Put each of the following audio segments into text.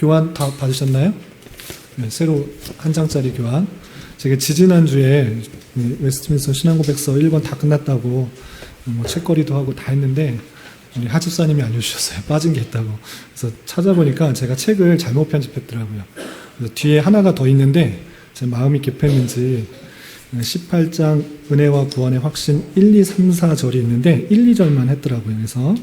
교환 다 받으셨나요? 네, 새로 한 장짜리 교환. 제가 지지난주에 웨스트민스터 신앙고백서 1권 다 끝났다고 뭐 책거리도 하고 다 했는데 우리 하집사님이 알려주셨어요. 빠진 게 있다고. 그래서 찾아보니까 제가 책을 잘못 편집했더라고요. 그래서 뒤에 하나가 더 있는데 제 마음이 급했는지 18장 은혜와 구원의 확신 1, 2, 3, 4절이 있는데 1, 2절만 했더라고요. 그래서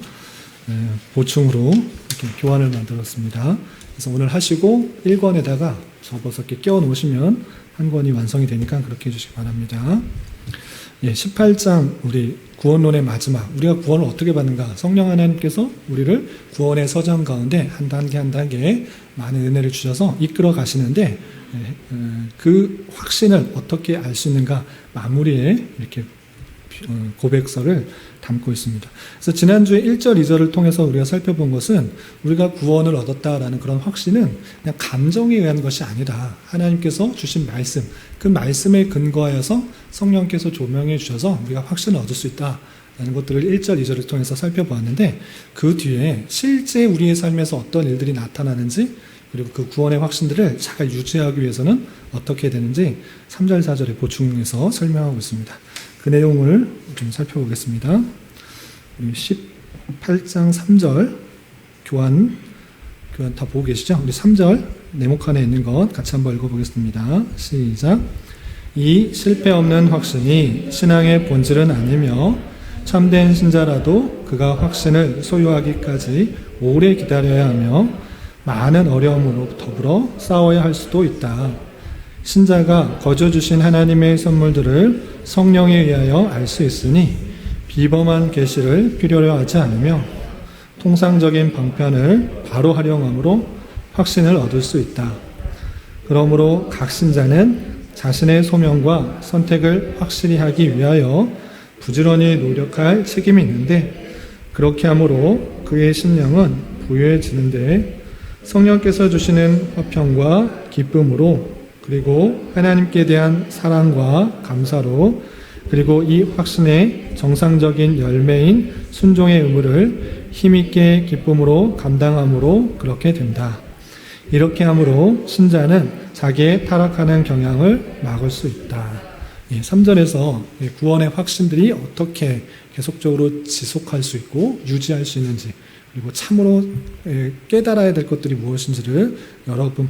보충으로 이렇게 교환을 만들었습니다. 그래서 오늘 하시고 1권에다가 접어서 이렇게 끼워 놓으시면 한 권이 완성이 되니까 그렇게 해주시기 바랍니다. 18장 우리 구원론의 마지막, 우리가 구원을 어떻게 받는가? 성령 하나님께서 우리를 구원의 서정 가운데 한 단계 한 단계 많은 은혜를 주셔서 이끌어 가시는데 그 확신을 어떻게 알 수 있는가? 마무리에 이렇게 고백서를 담고 있습니다. 그래서 지난주에 1절, 2절을 통해서 우리가 살펴본 것은 우리가 구원을 얻었다라는 그런 확신은 그냥 감정에 의한 것이 아니다. 하나님께서 주신 말씀, 그 말씀에 근거하여서 성령께서 조명해 주셔서 우리가 확신을 얻을 수 있다라는 것들을 1절, 2절을 통해서 살펴보았는데 그 뒤에 실제 우리의 삶에서 어떤 일들이 나타나는지 그리고 그 구원의 확신들을 잘 유지하기 위해서는 어떻게 되는지 3절, 4절에 보충해서 설명하고 있습니다. 그 내용을 좀 살펴보겠습니다. 18장 3절 교환 다 보고 계시죠? 우리 3절 네모칸에 있는 것 같이 한번 읽어보겠습니다. 시작. 이 실패 없는 확신이 신앙의 본질은 아니며 참된 신자라도 그가 확신을 소유하기까지 오래 기다려야 하며 많은 어려움으로 더불어 싸워야 할 수도 있다. 신자가 거저 주신 하나님의 선물들을 성령에 의하여 알 수 있으니 비범한 계시를 필요로 하지 않으며 통상적인 방편을 바로 활용함으로 확신을 얻을 수 있다. 그러므로 각 신자는 자신의 소명과 선택을 확실히 하기 위하여 부지런히 노력할 책임이 있는데 그렇게 함으로 그의 심령은 부유해지는데 성령께서 주시는 화평과 기쁨으로 그리고 하나님께 대한 사랑과 감사로 그리고 이 확신의 정상적인 열매인 순종의 의무를 힘있게 기쁨으로 감당함으로 그렇게 된다. 이렇게 함으로 신자는 자기의 타락하는 경향을 막을 수 있다. 3절에서 구원의 확신들이 어떻게 계속적으로 지속할 수 있고 유지할 수 있는지 그리고 참으로 깨달아야 될 것들이 무엇인지를 여러 번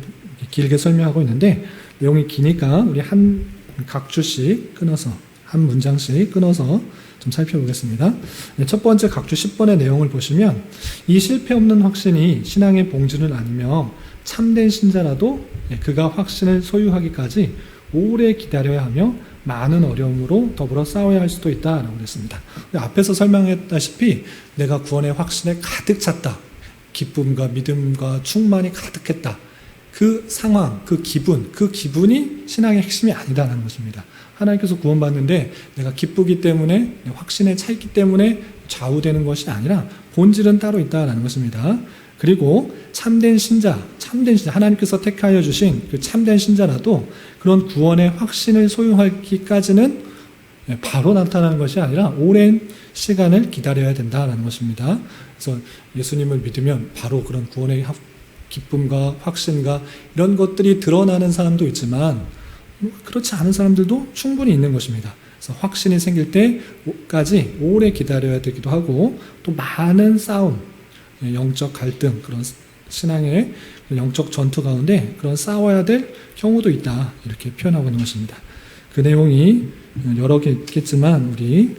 길게 설명하고 있는데 내용이 기니까 우리 한 각주씩 끊어서 한 문장씩 끊어서 좀 살펴보겠습니다. 첫 번째 각주 10번의 내용을 보시면 이 실패 없는 확신이 신앙의 봉지는 아니며 참된 신자라도 그가 확신을 소유하기까지 오래 기다려야 하며 많은 어려움으로 더불어 싸워야 할 수도 있다라고 그랬습니다. 앞에서 설명했다시피 내가 구원의 확신에 가득 찼다. 기쁨과 믿음과 충만이 가득했다. 그 상황, 그 기분이 신앙의 핵심이 아니다라는 것입니다. 하나님께서 구원받는데 내가 기쁘기 때문에 확신에 차 있기 때문에 좌우되는 것이 아니라 본질은 따로 있다라는 것입니다. 그리고 참된 신자, 하나님께서 택하여 주신 그 참된 신자라도 그런 구원의 확신을 소유하기까지는 바로 나타나는 것이 아니라 오랜 시간을 기다려야 된다라는 것입니다. 그래서 예수님을 믿으면 바로 그런 구원의 기쁨과 확신과 이런 것들이 드러나는 사람도 있지만 그렇지 않은 사람들도 충분히 있는 것입니다. 그래서 확신이 생길 때까지 오래 기다려야 되기도 하고 또 많은 싸움, 영적 갈등, 그런 신앙의 영적 전투 가운데 그런 싸워야 될 경우도 있다. 이렇게 표현하고 있는 것입니다. 그 내용이 여러 개 있겠지만 우리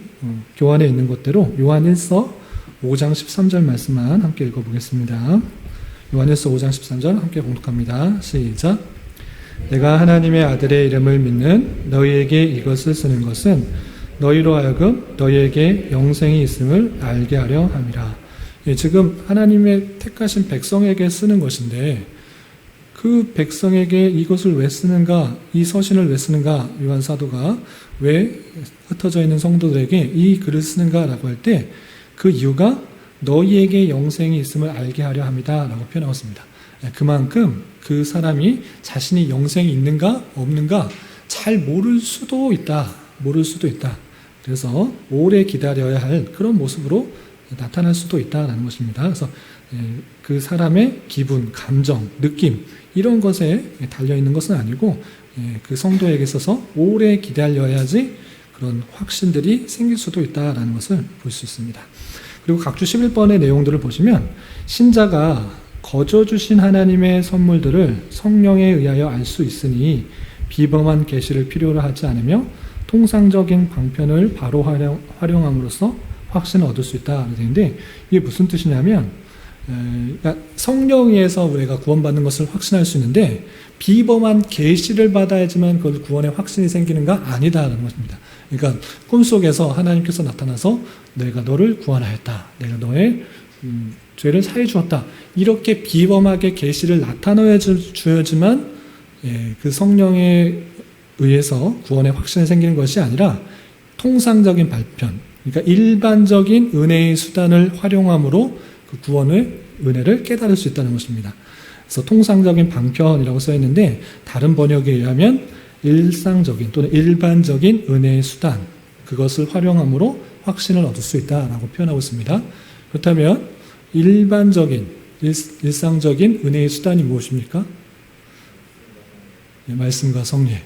교환에 있는 것대로 요한일서 5장 13절 말씀만 함께 읽어보겠습니다. 요한일서 5장 13절 함께 봉독합니다. 시작. 내가 하나님의 아들의 이름을 믿는 너희에게 이것을 쓰는 것은 너희로 하여금 너희에게 영생이 있음을 알게 하려 함이라. 지금 하나님의 택하신 백성에게 쓰는 것인데 그 백성에게 이것을 왜 쓰는가, 이 서신을 왜 쓰는가, 요한 사도가 왜 흩어져 있는 성도들에게 이 글을 쓰는가라고 할 때 그 이유가 너희에게 영생이 있음을 알게 하려 합니다 라고 표현하고 있습니다. 그만큼 그 사람이 자신이 영생이 있는가 없는가 잘 모를 수도 있다. 그래서 오래 기다려야 할 그런 모습으로 나타날 수도 있다라는 것입니다. 그래서 그 사람의 기분, 감정, 느낌 이런 것에 달려있는 것은 아니고 그 성도에게 있어서 오래 기다려야지 그런 확신들이 생길 수도 있다라는 것을 볼 수 있습니다. 그리고 각주 11번의 내용들을 보시면 신자가 거저 주신 하나님의 선물들을 성령에 의하여 알 수 있으니 비범한 계시를 필요로 하지 않으며 통상적인 방편을 바로 활용함으로써 확신을 얻을 수 있다 그러는데 이게 무슨 뜻이냐면 그러니까 성령에서 우리가 구원받는 것을 확신할 수 있는데 비범한 계시를 받아야지만 그 구원의 확신이 생기는가? 아니다라는 것입니다. 그러니까 꿈속에서 하나님께서 나타나서 내가 너를 구원하였다. 내가 너의 죄를 사해 주었다. 이렇게 비범하게 계시를 나타내 주어야지만 그 성령에 의해서 구원의 확신이 생기는 것이 아니라 통상적인 발편, 그러니까 일반적인 은혜의 수단을 활용함으로 그 구원의 은혜를 깨달을 수 있다는 것입니다. 그래서 통상적인 방편이라고 써 있는데 다른 번역에 의하면 일상적인 또는 일반적인 은혜의 수단, 그것을 활용함으로 확신을 얻을 수 있다라고 표현하고 있습니다. 그렇다면 일반적인, 일상적인 은혜의 수단이 무엇입니까? 말씀과 성례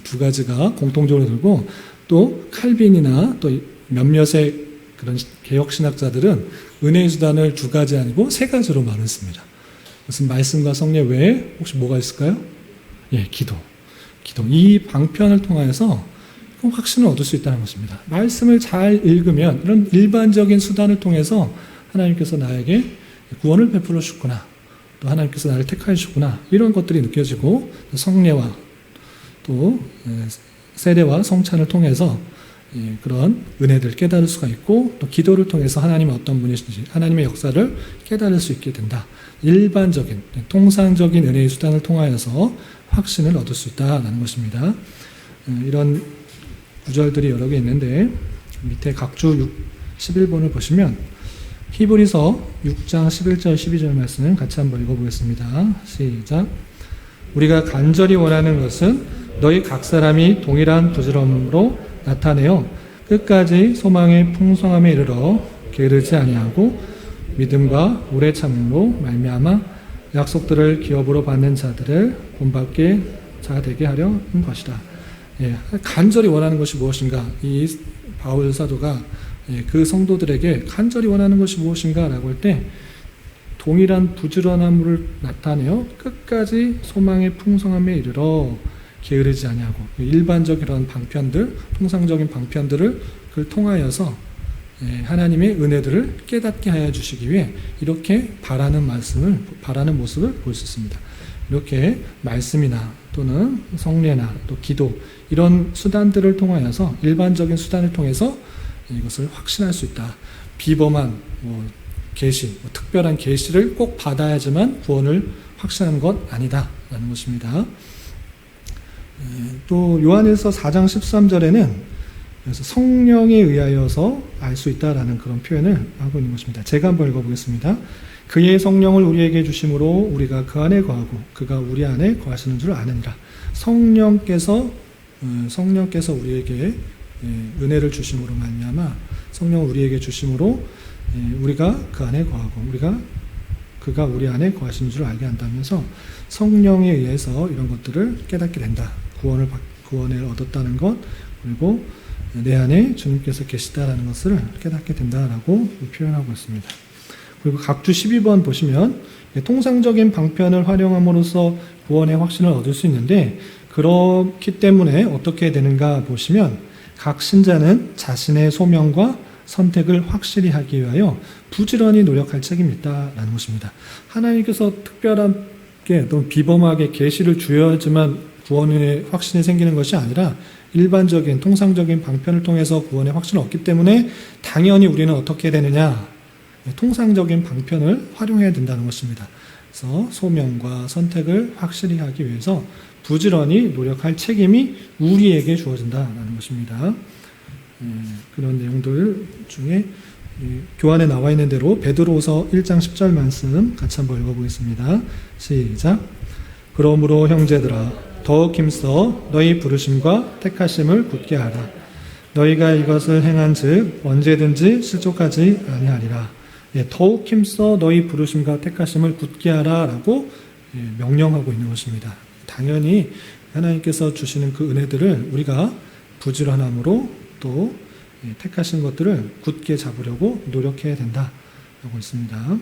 두 가지가 공통적으로 들고 또 칼빈이나 또 몇몇의 그런 개혁신학자들은 은혜의 수단을 두 가지 아니고 세 가지로 말했습니다. 무슨 말씀과 성례 외에 혹시 뭐가 있을까요? 기도. 이 방편을 통해서 확신을 얻을 수 있다는 것입니다. 말씀을 잘 읽으면 이런 일반적인 수단을 통해서 하나님께서 나에게 구원을 베풀어 주셨구나. 또 하나님께서 나를 택하여 주셨구나. 이런 것들이 느껴지고 성례와 또 세례와 성찬을 통해서 그런 은혜들을 깨달을 수가 있고 또 기도를 통해서 하나님이 어떤 분이신지 하나님의 역사를 깨달을 수 있게 된다. 일반적인 통상적인 은혜의 수단을 통하여서 확신을 얻을 수 있다는 것입니다. 이런 구절들이 여러 개 있는데 밑에 각주 11번을 보시면 히브리서 6장 11절 12절 말씀을 같이 한번 읽어보겠습니다. 시작. 우리가 간절히 원하는 것은 너희 각 사람이 동일한 부지런함으로 나타내어 끝까지 소망의 풍성함에 이르러 게으르지 아니하고 믿음과 오래 참음으로 말미암아 약속들을 기업으로 받는 자들을 본받게 자 되게 하려는 것이다. 간절히 원하는 것이 무엇인가? 이 바울 사도가 그 성도들에게 간절히 원하는 것이 무엇인가? 라고 할 때 동일한 부지런함을 나타내어 끝까지 소망의 풍성함에 이르러 게으르지 아니하고 일반적인 그런 방편들, 통상적인 방편들을 그걸 통하여서 하나님의 은혜들을 깨닫게 하여 주시기 위해 이렇게 바라는 모습을 볼 수 있습니다. 이렇게 말씀이나 또는 성례나 또 기도 이런 수단들을 통하여서 일반적인 수단을 통해서 이것을 확신할 수 있다. 비범한 계시, 특별한 계시를 꼭 받아야지만 구원을 확신하는 것 아니다라는 것입니다. 또 요한일서 4장 13절에는 그래서 성령에 의하여서 알 수 있다라는 그런 표현을 하고 있는 것입니다. 제가 한번 읽어보겠습니다. 그의 성령을 우리에게 주심으로 우리가 그 안에 거하고 그가 우리 안에 거하시는 줄 아느니라. 성령께서 우리에게 은혜를 주심으로 말미암아 성령을 우리에게 주심으로 우리가 그 안에 거하고 그가 우리 안에 거하시는 줄 알게 한다면서 성령에 의해서 이런 것들을 깨닫게 된다. 구원을 얻었다는 것 그리고 내 안에 주님께서 계시다라는 것을 깨닫게 된다라고 표현하고 있습니다. 그리고 각주 12번 보시면 통상적인 방편을 활용함으로써 구원의 확신을 얻을 수 있는데 그렇기 때문에 어떻게 되는가 보시면 각 신자는 자신의 소명과 선택을 확실히 하기 위하여 부지런히 노력할 책임이 있다라는 것입니다. 하나님께서 특별하게 또 비범하게 계시를 주어야지만 구원의 확신이 생기는 것이 아니라 일반적인 통상적인 방편을 통해서 구원의 확신을 얻기 때문에 당연히 우리는 어떻게 되느냐? 통상적인 방편을 활용해야 된다는 것입니다. 그래서 소명과 선택을 확실히 하기 위해서 부지런히 노력할 책임이 우리에게 주어진다는 것입니다. 그런 내용들 중에 교환에 나와 있는 대로 베드로서 1장 10절 말씀 같이 한번 읽어보겠습니다. 시작. 그러므로 형제들아 더욱 힘써 너희 부르심과 택하심을 굳게 하라. 너희가 이것을 행한즉 언제든지 실족하지 아니하리라. 더욱 힘써 너희 부르심과 택하심을 굳게 하라라고 명령하고 있는 것입니다. 당연히 하나님께서 주시는 그 은혜들을 우리가 부지런함으로 또 택하신 것들을 굳게 잡으려고 노력해야 된다라고 있습니다.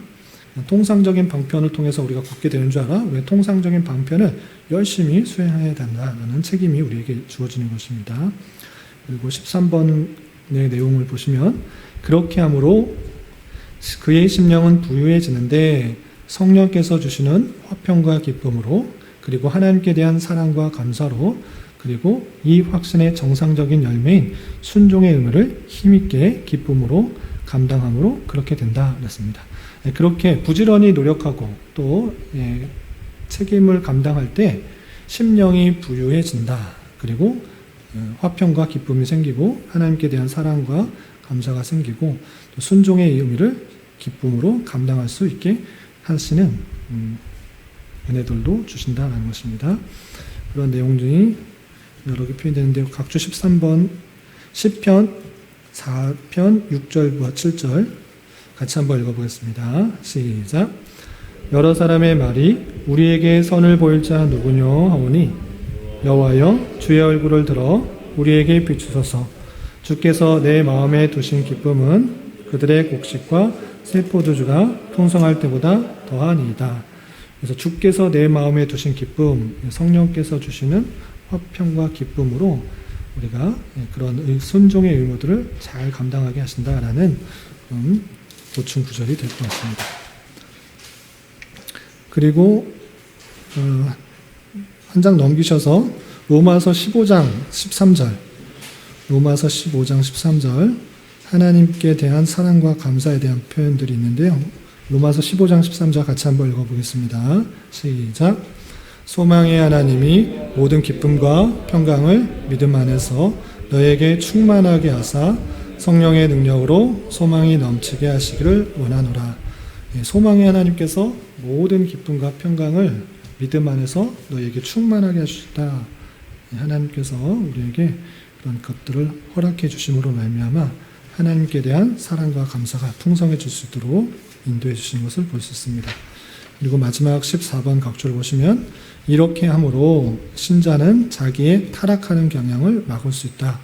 통상적인 방편을 통해서 우리가 굳게 되는 줄 알아? 왜 통상적인 방편을 열심히 수행해야 된다라는 책임이 우리에게 주어지는 것입니다. 그리고 13번의 내용을 보시면 그렇게 함으로 그의 심령은 부유해지는데 성령께서 주시는 화평과 기쁨으로 그리고 하나님께 대한 사랑과 감사로 그리고 이 확신의 정상적인 열매인 순종의 의무를 힘있게 기쁨으로 감당함으로 그렇게 된다 그랬습니다. 그렇게 부지런히 노력하고 또 책임을 감당할 때 심령이 부유해진다. 그리고 화평과 기쁨이 생기고 하나님께 대한 사랑과 감사가 생기고 또 순종의 의미를 기쁨으로 감당할 수 있게 하시는 은혜들도 주신다라는 것입니다. 그런 내용들이 여러 개 표현되는데요. 각주 13번 10편 4편 6절부터 7절 같이 한번 읽어보겠습니다. 시작. 여러 사람의 말이 우리에게 선을 보일 자 누구뇨 하오니 여호와여 주의 얼굴을 들어 우리에게 비추소서. 주께서 내 마음에 두신 기쁨은 그들의 곡식과 새 포도주가 풍성할 때보다 더하니이다. 그래서 주께서 내 마음에 두신 기쁨, 성령께서 주시는 화평과 기쁨으로 우리가 그런 순종의 의무들을 잘 감당하게 하신다라는 보충 구절이 될 것 같습니다. 그리고 한 장 넘기셔서 로마서 15장 13절 로마서 15장 13절 하나님께 대한 사랑과 감사에 대한 표현들이 있는데요. 로마서 15장 13절 같이 한번 읽어보겠습니다. 시작. 소망의 하나님이 모든 기쁨과 평강을 믿음 안에서 너에게 충만하게 하사 성령의 능력으로 소망이 넘치게 하시기를 원하노라. 소망의 하나님께서 모든 기쁨과 평강을 믿음 안에서 너에게 충만하게 하시다. 하나님께서 우리에게 그런 것들을 허락해 주심으로 말미암아 하나님께 대한 사랑과 감사가 풍성해질 수 있도록 인도해 주시는 것을 볼 수 있습니다. 그리고 마지막 14번 각주를 보시면 이렇게 함으로 신자는 자기의 타락하는 경향을 막을 수 있다.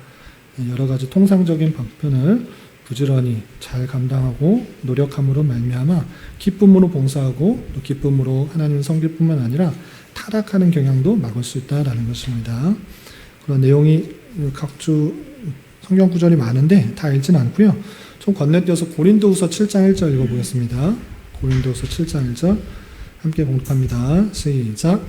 여러 가지 통상적인 방편을 부지런히 잘 감당하고 노력함으로 말미암아 기쁨으로 봉사하고 또 기쁨으로 하나님을 섬길 뿐만 아니라 타락하는 경향도 막을 수 있다라는 것입니다. 그런 내용이 각주 성경 구절이 많은데 다 읽지는 않고요. 좀 건너뛰어서 고린도후서 7장 1절 읽어보겠습니다. 고린도후서 7장 1절 함께 봉독합니다. 시작.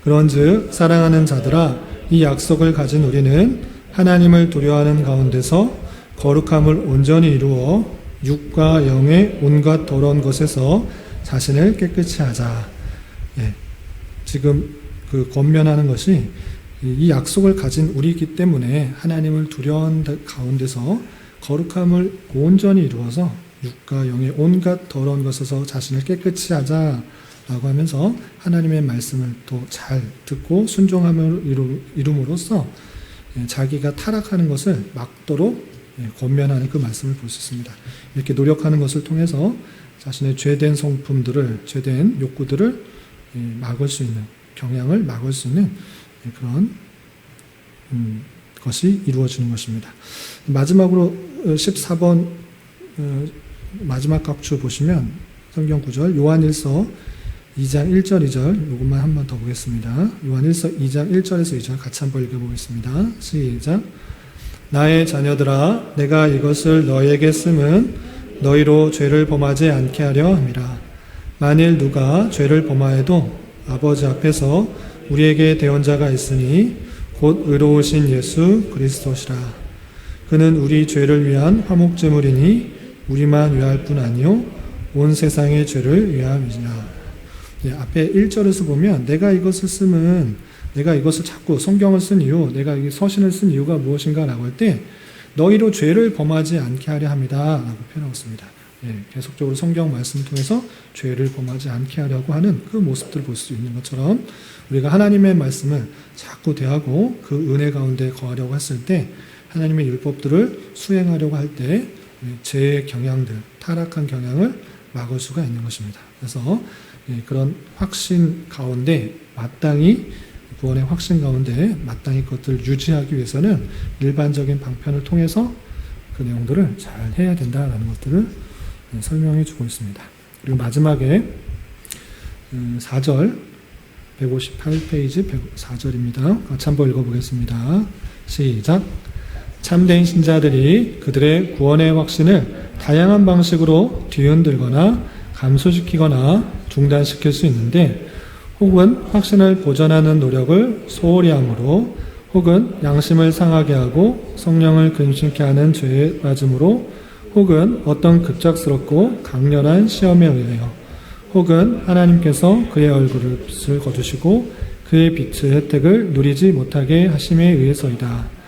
그런즉 사랑하는 자들아 이 약속을 가진 우리는 하나님을 두려워하는 가운데서 거룩함을 온전히 이루어 육과 영의 온갖 더러운 것에서 자신을 깨끗이 하자. 지금 그 권면하는 것이 이 약속을 가진 우리이기 때문에 하나님을 두려워하는 가운데서 거룩함을 온전히 이루어서 육과 영의 온갖 더러운 것에서 자신을 깨끗이 하자라고 하면서 하나님의 말씀을 또 잘 듣고 순종함을 이룸으로써 자기가 타락하는 것을 막도록 권면하는 그 말씀을 볼 수 있습니다. 이렇게 노력하는 것을 통해서 자신의 죄된 성품들을, 죄된 욕구들을 막을 수 있는, 경향을 막을 수 있는 그런 것이 이루어지는 것입니다. 마지막으로 14번 마지막 각주 보시면 성경 구절 요한일서 2장 1절 2절 이것만 한 번 더 보겠습니다. 요한일서 2장 1절에서 2절 같이 한번 읽어보겠습니다. 시작. 나의 자녀들아 내가 이것을 너희에게 쓰면 너희로 죄를 범하지 않게 하려 함이라. 만일 누가 죄를 범하여도 아버지 앞에서 우리에게 대언자가 있으니 곧 의로우신 예수 그리스도시라. 그는 우리 죄를 위한 화목제물이니 우리만 위할 뿐 아니요 온 세상의 죄를 위함이니라. 앞에 1절에서 보면 내가 이것을 쓰면 내가 이것을 자꾸 성경을 쓴 이유, 내가 이 서신을 쓴 이유가 무엇인가 라고 할 때 너희로 죄를 범하지 않게 하려 합니다 라고 표현하고 있습니다. 계속적으로 성경 말씀을 통해서 죄를 범하지 않게 하려고 하는 그 모습들을 볼 수 있는 것처럼 우리가 하나님의 말씀을 자꾸 대하고 그 은혜 가운데 거하려고 했을 때 하나님의 율법들을 수행하려고 할 때 죄의 경향들, 타락한 경향을 막을 수가 있는 것입니다. 그래서 그런 확신 가운데 마땅히 구원의 확신 가운데 마땅히 그것들을 유지하기 위해서는 일반적인 방편을 통해서 그 내용들을 잘 해야 된다라는 것들을 설명해 주고 있습니다. 그리고 마지막에 4절 158페이지 4절입니다. 같이 한번 읽어보겠습니다. 시작. 참된 신자들이 그들의 구원의 확신을 다양한 방식으로 뒤흔들거나 감소시키거나 중단시킬 수 있는데, 혹은 확신을 보존하는 노력을 소홀히 함으로, 혹은 양심을 상하게 하고 성령을 근심케 하는 죄에 빠짐으로, 혹은 어떤 급작스럽고 강렬한 시험에 의하여, 혹은 하나님께서 그의 얼굴을 거두시고 그의 빛의 혜택을 누리지 못하게 하심에 의해서이다.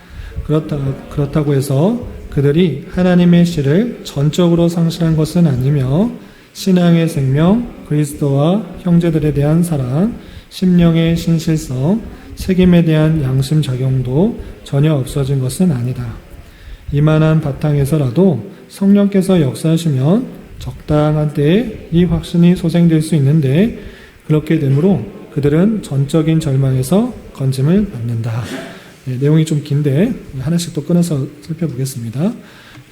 그렇다고 해서 그들이 하나님의 씨를 전적으로 상실한 것은 아니며, 신앙의 생명, 그리스도와 형제들에 대한 사랑, 심령의 신실성, 책임에 대한 양심 적용도 전혀 없어진 것은 아니다. 이만한 바탕에서라도 성령께서 역사하시면 적당한 때에 이 확신이 소생될 수 있는데, 그렇게 되므로 그들은 전적인 절망에서 건짐을 받는다. 내용이 좀 긴데 하나씩 또 끊어서 살펴보겠습니다.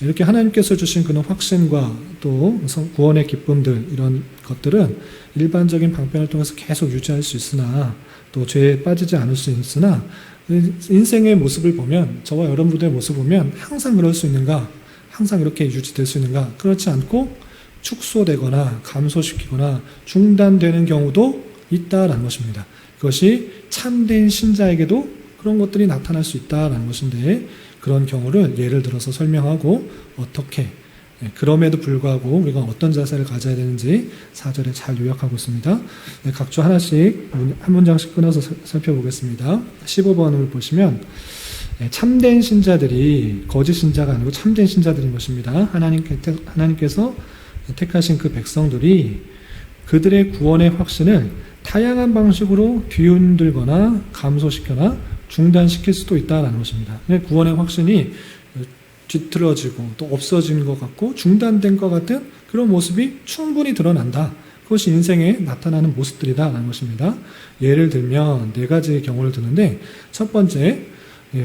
이렇게 하나님께서 주신 그런 확신과 또 구원의 기쁨들, 이런 것들은 일반적인 방편을 통해서 계속 유지할 수 있으나, 또 죄에 빠지지 않을 수 있으나, 인생의 모습을 보면, 저와 여러분들의 모습을 보면 항상 그럴 수 있는가, 항상 이렇게 유지될 수 있는가, 그렇지 않고 축소되거나 감소시키거나 중단되는 경우도 있다라는 것입니다. 그것이 참된 신자에게도 그런 것들이 나타날 수 있다라는 것인데, 그런 경우를 예를 들어서 설명하고, 어떻게, 그럼에도 불구하고 우리가 어떤 자세를 가져야 되는지 4절에 잘 요약하고 있습니다. 각주 하나씩 한 문장씩 끊어서 살펴보겠습니다. 15번을 보시면, 참된 신자들이 거짓 신자가 아니고 참된 신자들인 것입니다. 하나님께서 택하신 그 백성들이 그들의 구원의 확신을 다양한 방식으로 뒤흔들거나 감소시켜나 중단시킬 수도 있다는 것입니다. 구원의 확신이 뒤틀어지고 또 없어진 것 같고 중단된 것 같은 그런 모습이 충분히 드러난다. 그것이 인생에 나타나는 모습들이다라는 것입니다. 예를 들면 4가지의 경우를 드는데, 첫 번째,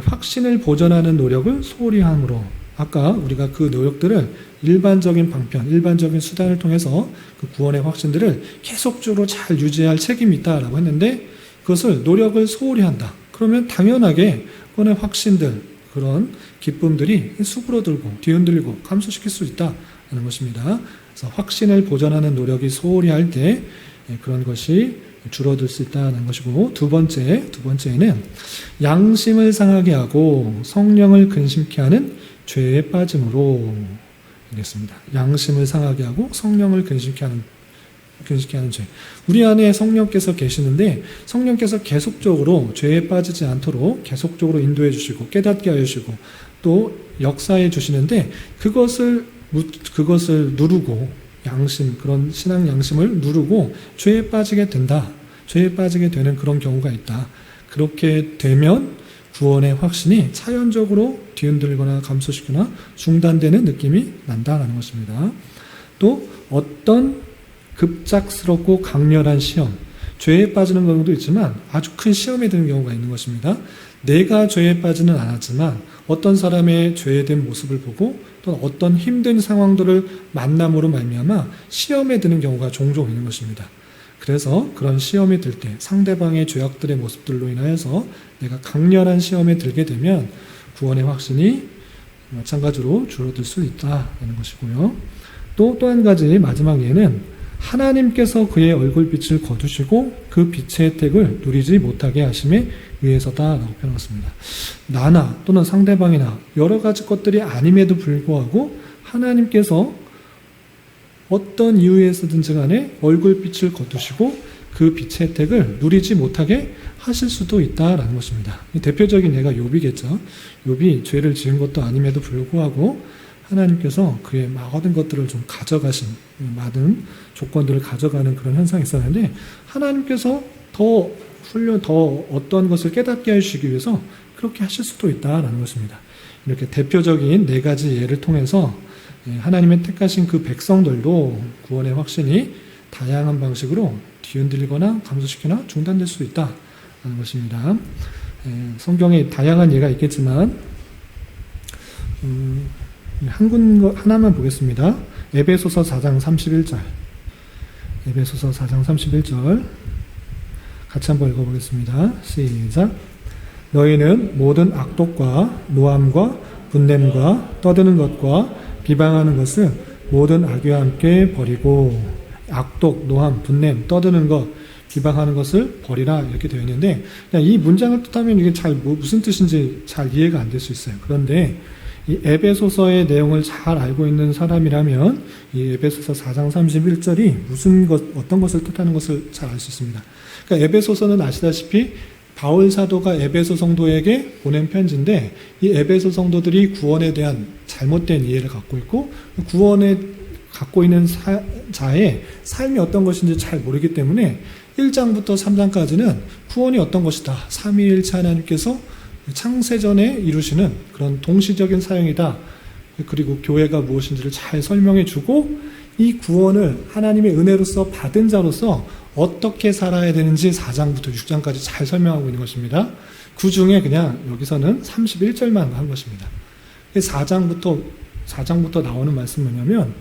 확신을 보존하는 노력을 소홀히 함으로, 아까 우리가 그 노력들을 일반적인 방편, 일반적인 수단을 통해서 그 구원의 확신들을 계속적으로 잘 유지할 책임이 있다라고 했는데, 그것을 노력을 소홀히 한다. 그러면 당연하게 구원의 확신들, 그런 기쁨들이 수그러들고 뒤흔들리고 감소시킬 수 있다는 것입니다. 그래서 확신을 보존하는 노력이 소홀히 할 때 그런 것이 줄어들 수 있다는 것이고, 두 번째는 양심을 상하게 하고 성령을 근심케 하는 죄에 빠짐으로 되겠습니다. 양심을 상하게 하고 성령을 근심케 하는 죄. 우리 안에 성령께서 계시는데, 성령께서 계속적으로 죄에 빠지지 않도록 계속적으로 인도해 주시고 깨닫게 하여 주시고 또 역사해 주시는데, 그것을 누르고, 양심, 그런 신앙 양심을 누르고 죄에 빠지게 된다. 죄에 빠지게 되는 그런 경우가 있다. 그렇게 되면 구원의 확신이 차연적으로 뒤흔들거나 감소시키거나 중단되는 느낌이 난다는 것입니다. 또 어떤 급작스럽고 강렬한 시험, 죄에 빠지는 경우도 있지만 아주 큰 시험에 드는 경우가 있는 것입니다. 내가 죄에 빠지는 않았지만 어떤 사람의 죄된 모습을 보고 또 어떤 힘든 상황들을 만남으로 말미암아 시험에 드는 경우가 종종 있는 것입니다. 그래서 그런 시험에 들 때 상대방의 죄악들의 모습들로 인하여서 내가 강렬한 시험에 들게 되면 구원의 확신이 마찬가지로 줄어들 수 있다는 것이고요. 또 한 가지 마지막 예는 하나님께서 그의 얼굴빛을 거두시고 그 빛의 혜택을 누리지 못하게 하심에 의해서다라고 표현했습니다. 나나 또는 상대방이나 여러 가지 것들이 아님에도 불구하고 하나님께서 어떤 이유에서든지 간에 얼굴빛을 거두시고 그 빛의 혜택을 누리지 못하게 하실 수도 있다라는 것입니다. 대표적인 예가 욥이겠죠. 욥이 죄를 지은 것도 아님에도 불구하고 하나님께서 그의 모든 것들을 좀 가져가신, 많은 조건들을 가져가는 그런 현상이 있었는데, 하나님께서 더 어떤 것을 깨닫게 해주시기 위해서 그렇게 하실 수도 있다라는 것입니다. 이렇게 대표적인 4가지 예를 통해서 하나님의 택하신 그 백성들도 구원의 확신이 다양한 방식으로 뒤흔들리거나 감소시키거나 중단될 수 있다는 것입니다. 성경에 다양한 예가 있겠지만 한 군 하나만 보겠습니다. 에베소서 4장 31절. 에베소서 4장 31절 같이 한번 읽어보겠습니다. 시작. 너희는 모든 악독과 노함과 분냄과 떠드는 것과 비방하는 것을 모든 악의와 함께 버리고, 악독, 노함, 분냄, 떠드는 것, 비방하는 것을 버리라 이렇게 되어 있는데, 그냥 이 문장을 뜻하면 이게 잘 무슨 뜻인지 잘 이해가 안 될 수 있어요. 그런데 이 에베소서의 내용을 잘 알고 있는 사람이라면 이 에베소서 4장 31절이 어떤 것을 뜻하는 것을 잘 알 수 있습니다. 그러니까 에베소서는 아시다시피 바울 사도가 에베소 성도에게 보낸 편지인데, 이 에베소 성도들이 구원에 대한 잘못된 이해를 갖고 있고, 구원에 갖고 있는 자의 삶이 어떤 것인지 잘 모르기 때문에 1장부터 3장까지는 구원이 어떤 것이다, 삼위일체 하나님께서 창세전에 이루시는 그런 동시적인 사역이다, 그리고 교회가 무엇인지를 잘 설명해 주고, 이 구원을 하나님의 은혜로서 받은 자로서 어떻게 살아야 되는지 4장부터 6장까지 잘 설명하고 있는 것입니다. 그 중에 그냥 여기서는 31절만 한 것입니다. 4장부터 나오는 말씀은 뭐냐면,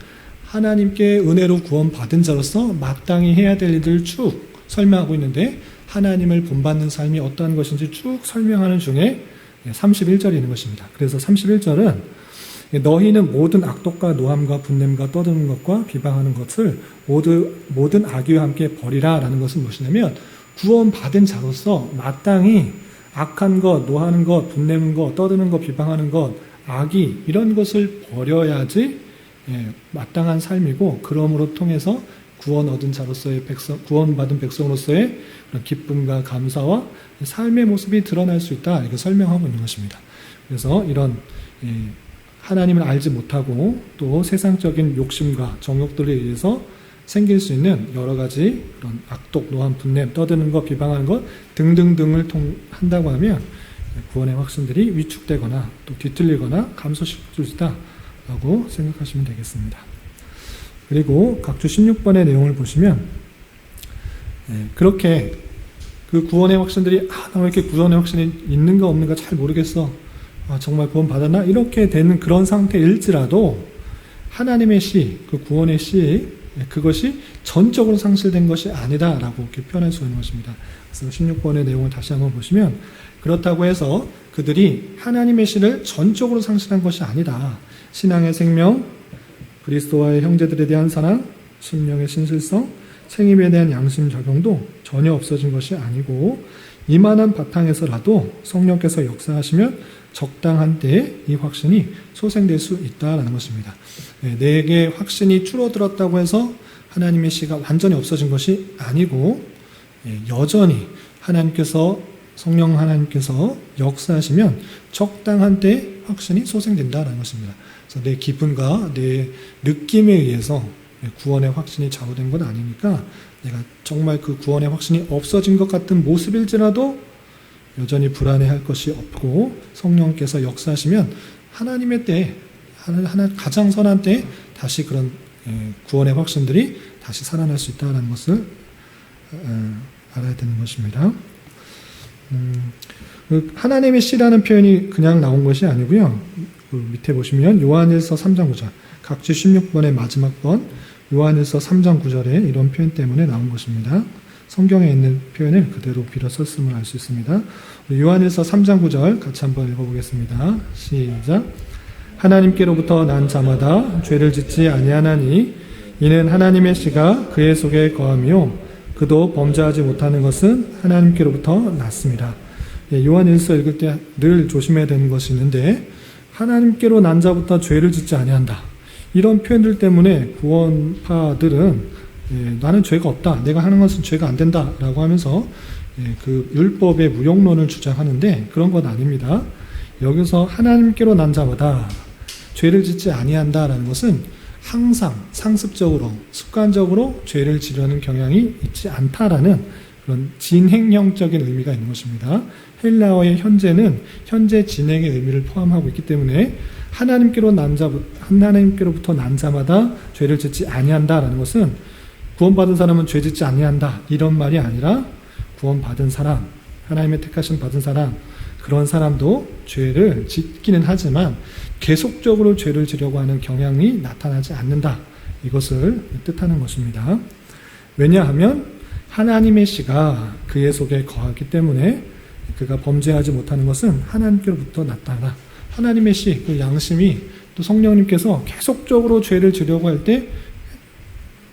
하나님께 은혜로 구원받은 자로서 마땅히 해야 될 일들을 쭉 설명하고 있는데, 하나님을 본받는 삶이 어떠한 것인지 쭉 설명하는 중에 31절이 있는 것입니다. 그래서 31절은 너희는 모든 악독과 노함과 분냄과 떠드는 것과 비방하는 것을 모든 악의와 함께 버리라 라는 것은 무엇이냐면, 구원받은 자로서 마땅히 악한 것, 노하는 것, 분내는 것, 떠드는 것, 비방하는 것, 악의 이런 것을 버려야지 마땅한 삶이고, 그러므로 통해서 구원받은 백성으로서의 그런 기쁨과 감사와 삶의 모습이 드러날 수 있다, 이렇게 설명하고 있는 것입니다. 그래서 이런 하나님을 알지 못하고 또 세상적인 욕심과 정욕들에 의해서 생길 수 있는 여러 가지 그런 악독, 노함, 분냄, 떠드는 것, 비방하는 것 등등등을 한다고 하면 구원의 확신들이 위축되거나 또 뒤틀리거나 감소시킬 수 있다라고 생각하시면 되겠습니다. 그리고 각주 16번의 내용을 보시면 그렇게 그 구원의 확신들이 나 왜 이렇게 구원의 확신이 있는가 없는가 잘 모르겠어, 정말 구원 받았나, 이렇게 되는 그런 상태일지라도 하나님의 시, 그 구원의 시, 그것이 전적으로 상실된 것이 아니다라고 이렇게 표현할 수 있는 것입니다. 그래서 16번의 내용을 다시 한번 보시면, 그렇다고 해서 그들이 하나님의 시를 전적으로 상실한 것이 아니다. 신앙의 생명, 그리스도와의 형제들에 대한 사랑, 심령의 신실성, 생임에 대한 양심 적용도 전혀 없어진 것이 아니고, 이만한 바탕에서라도 성령께서 역사하시면 적당한 때에 이 확신이 소생될 수 있다라는 것입니다. 내게 확신이 줄어들었다고 해서 하나님의 시가 완전히 없어진 것이 아니고, 여전히 성령 하나님께서 역사하시면 적당한 때에 확신이 소생된다라는 것입니다. 그래서 내 기분과 내 느낌에 의해서 구원의 확신이 좌우된 건 아니니까, 내가 정말 그 구원의 확신이 없어진 것 같은 모습일지라도 여전히 불안해할 것이 없고, 성령께서 역사하시면 하나님의 때에, 가장 선한 때에 다시 그런 구원의 확신들이 다시 살아날 수 있다는 것을 알아야 되는 것입니다. 하나님의 씨라는 표현이 그냥 나온 것이 아니고요. 그 밑에 보시면 요한일서 3장 9절, 각주 16번의 마지막 번 요한일서 3장 9절에 이런 표현 때문에 나온 것입니다. 성경에 있는 표현을 그대로 빌어 썼음을 알 수 있습니다. 요한일서 3장 9절 같이 한번 읽어보겠습니다. 시작. 하나님께로부터 난 자마다 죄를 짓지 아니하나니 이는 하나님의 씨가 그의 속에 거하며 그도 범죄하지 못하는 것은 하나님께로부터 났습니다. 요한일서 읽을 때 늘 조심해야 되는 것이 있는데, 하나님께로 난 자부터 죄를 짓지 아니한다, 이런 표현들 때문에 구원파들은 나는 죄가 없다, 내가 하는 것은 죄가 안 된다 라고 하면서 그 율법의 무용론을 주장하는데, 그런 건 아닙니다. 여기서 하나님께로 난 자마다 죄를 짓지 아니한다라는 것은 항상 상습적으로 습관적으로 죄를 지려는 경향이 있지 않다라는 그런 진행형적인 의미가 있는 것입니다. 헬라어의 현재는 현재 진행의 의미를 포함하고 있기 때문에 하나님께로부터 난 자마다 죄를 짓지 아니한다라는 것은 구원받은 사람은 죄 짓지 아니한다 이런 말이 아니라 구원받은 사람, 하나님의 택하신 받은 사람, 그런 사람도 죄를 짓기는 하지만 계속적으로 죄를 지려고 하는 경향이 나타나지 않는다. 이것을 뜻하는 것입니다. 왜냐하면 하나님의 씨가 그의 속에 거하기 때문에 그가 범죄하지 못하는 것은 하나님께로부터 나타나 하나님의 씨, 그 양심이 또 성령님께서 계속적으로 죄를 지려고 할 때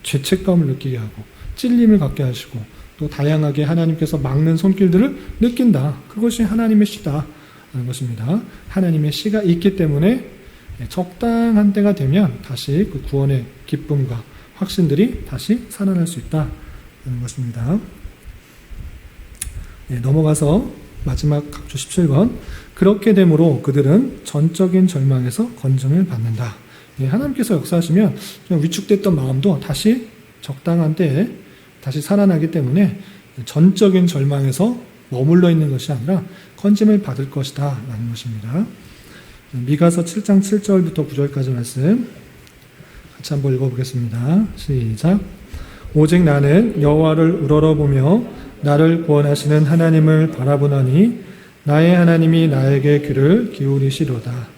죄책감을 느끼게 하고 찔림을 갖게 하시고 또 다양하게 하나님께서 막는 손길들을 느낀다. 그것이 하나님의 씨다 하는 것입니다. 하나님의 씨가 있기 때문에 적당한 때가 되면 다시 그 구원의 기쁨과 확신들이 다시 살아날 수 있다 하는 것입니다. 넘어가서 마지막 각주 17번. 그렇게 되므로 그들은 전적인 절망에서 건짐을 받는다. 하나님께서 역사하시면 위축됐던 마음도 다시 적당한 때에 다시 살아나기 때문에 전적인 절망에서 머물러 있는 것이 아니라 건짐을 받을 것이다 라는 것입니다. 미가서 7장 7절부터 9절까지 말씀 같이 한번 읽어보겠습니다. 시작. 오직 나는 여호와를 우러러보며 나를 구원하시는 하나님을 바라보노니 나의 하나님이 나에게 귀를 기울이시로다.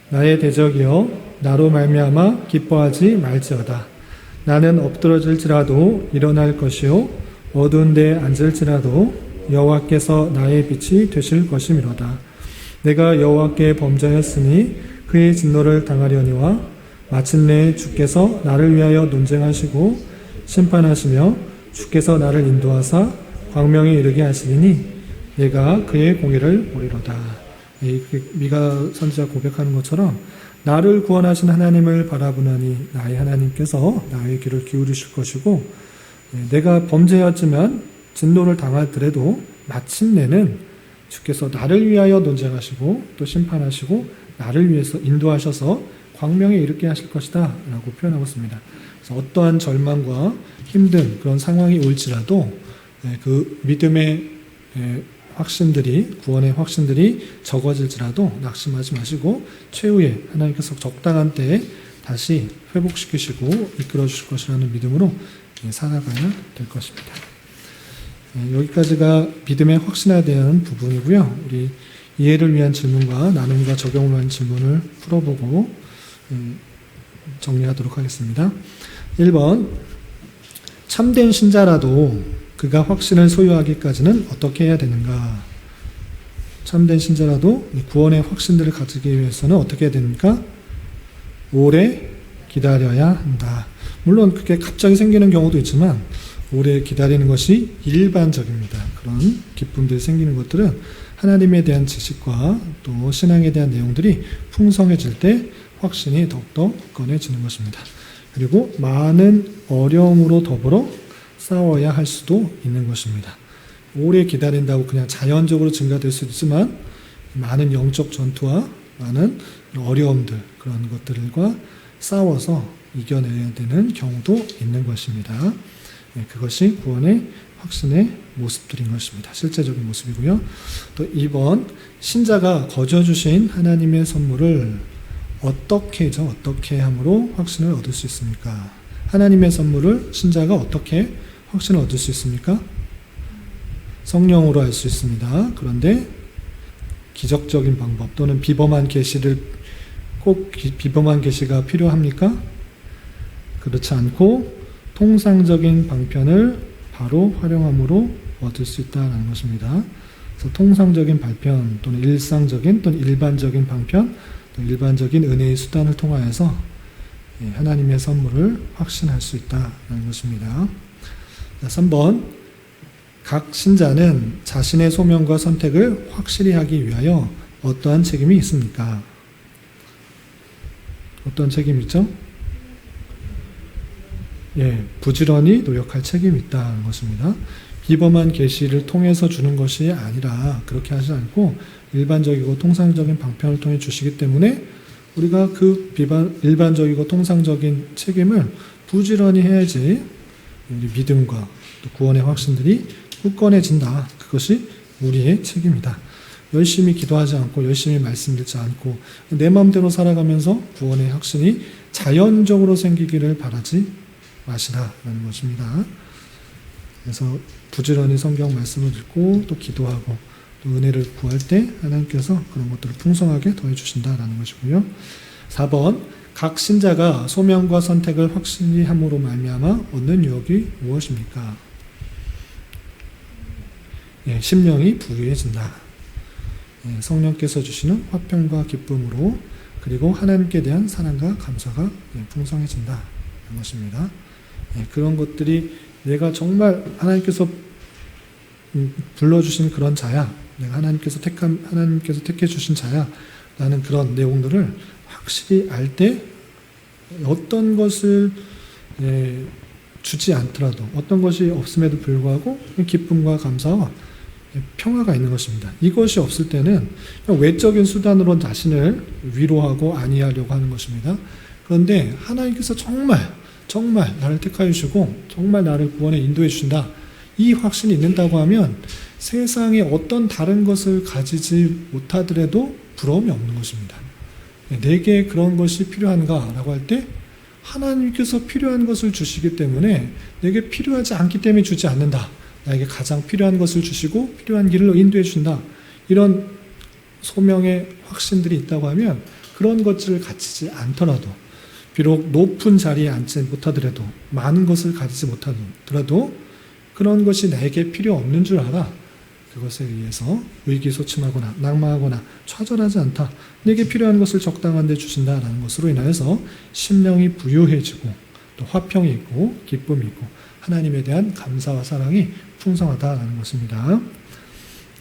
나의 대적이여 나로 말미암아 기뻐하지 말지어다. 나는 엎드러질지라도 일어날 것이요 어두운 데 앉을지라도 여호와께서 나의 빛이 되실 것이미로다. 내가 여호와께 범죄하였으니 그의 진노를 당하려니와 마침내 주께서 나를 위하여 논쟁하시고 심판하시며 주께서 나를 인도하사 광명에 이르게 하시리니 내가 그의 공의를 보리로다. 미가 선지자 고백하는 것처럼 나를 구원하신 하나님을 바라보나니 나의 하나님께서 나의 귀를 기울이실 것이고 내가 범죄였지만 진노를 당하더라도 마침내는 주께서 나를 위하여 논쟁하시고 또 심판하시고 나를 위해서 인도하셔서 광명에 이르게 하실 것이다 라고 표현하고 있습니다. 그래서 어떠한 절망과 힘든 그런 상황이 올지라도 그 믿음의 확신들이 구원의 확신들이 적어질지라도 낙심하지 마시고 최후에 하나님께서 적당한 때에 다시 회복시키시고 이끌어 주실 것이라는 믿음으로 살아가야 될 것입니다. 여기까지가 믿음의 확신에 대한 부분이고요. 우리 이해를 위한 질문과 나눔과 적용을 위한 질문을 풀어보고 정리하도록 하겠습니다. 1번 참된 신자라도 그가 확신을 소유하기까지는 어떻게 해야 되는가? 참된 신자라도 구원의 확신들을 가지기 위해서는 어떻게 해야 됩니까? 오래 기다려야 한다. 물론 그게 갑자기 생기는 경우도 있지만 오래 기다리는 것이 일반적입니다. 그런 기쁨들이 생기는 것들은 하나님에 대한 지식과 또 신앙에 대한 내용들이 풍성해질 때 확신이 더욱더 굳건해지는 것입니다. 그리고 많은 어려움으로 더불어 싸워야 할 수도 있는 것입니다. 오래 기다린다고 그냥 자연적으로 증가될 수도 있지만 많은 영적 전투와 많은 어려움들 그런 것들과 싸워서 이겨내야 되는 경우도 있는 것입니다. 그것이 구원의 확신의 모습들인 것입니다. 실제적인 모습이고요. 또 2번 신자가 거저 주신 하나님의 선물을 어떻게 함으로 확신을 얻을 수 있습니까? 하나님의 선물을 신자가 어떻게 확신을 얻을 수 있습니까? 성령으로 알 수 있습니다. 그런데 기적적인 방법 또는 비범한 계시를 꼭 비범한 계시가 필요합니까? 그렇지 않고 통상적인 방편을 바로 활용함으로 얻을 수 있다는 것입니다. 그래서 통상적인 발편 또는 일상적인 또는 일반적인 방편 또는 일반적인 은혜의 수단을 통하여서 하나님의 선물을 확신할 수 있다는 것입니다. 3번 각 신자는 자신의 소명과 선택을 확실히 하기 위하여 어떠한 책임이 있습니까? 어떤 책임이 있죠? 부지런히 노력할 책임이 있다는 것입니다. 비범한 계시를 통해서 주는 것이 아니라 그렇게 하지 않고 일반적이고 통상적인 방편을 통해 주시기 때문에 우리가 그 일반적이고 통상적인 책임을 부지런히 해야지 우리 믿음과 또 구원의 확신들이 굳건해진다. 그것이 우리의 책임이다. 열심히 기도하지 않고 열심히 말씀 읽지 않고 내 마음대로 살아가면서 구원의 확신이 자연적으로 생기기를 바라지 마시라라는 것입니다. 그래서 부지런히 성경 말씀을 읽고 또 기도하고 또 은혜를 구할 때 하나님께서 그런 것들을 풍성하게 더해주신다라는 것이고요. 4번, 각 신자가 소명과 선택을 확신히 함으로 말미암아 얻는 유업이 무엇입니까? 심령이 부유해진다. 성령께서 주시는 화평과 기쁨으로 그리고 하나님께 대한 사랑과 감사가 풍성해진다는 것입니다. 그런 것들이 내가 정말 하나님께서 불러주신 그런 자야, 내가 하나님께서 택해 주신 자야 라는 그런 내용들을 확실히 알 때 어떤 것을 주지 않더라도 어떤 것이 없음에도 불구하고 기쁨과 감사와 평화가 있는 것입니다. 이것이 없을 때는 외적인 수단으로 자신을 위로하고 안위하려고 하는 것입니다. 그런데 하나님께서 정말 나를 택하여 주시고 정말 나를 구원에 인도해 주신다. 이 확신이 있는다고 하면 세상에 어떤 다른 것을 가지지 못하더라도 부러움이 없는 것입니다. 내게 그런 것이 필요한가? 라고 할 때 하나님께서 필요한 것을 주시기 때문에 내게 필요하지 않기 때문에 주지 않는다. 나에게 가장 필요한 것을 주시고 필요한 길로 인도해 준다. 이런 소명의 확신들이 있다고 하면 그런 것들을 가지지 않더라도 비록 높은 자리에 앉지 못하더라도 많은 것을 가지지 못하더라도 그런 것이 내게 필요 없는 줄 알아. 그것에 의해서 의기소침하거나 낙망하거나 좌절하지 않다. 내게 필요한 것을 적당한 데 주신다라는 것으로 인하여서 심령이 부유해지고 또 화평이 있고 기쁨이 있고 하나님에 대한 감사와 사랑이 풍성하다라는 것입니다.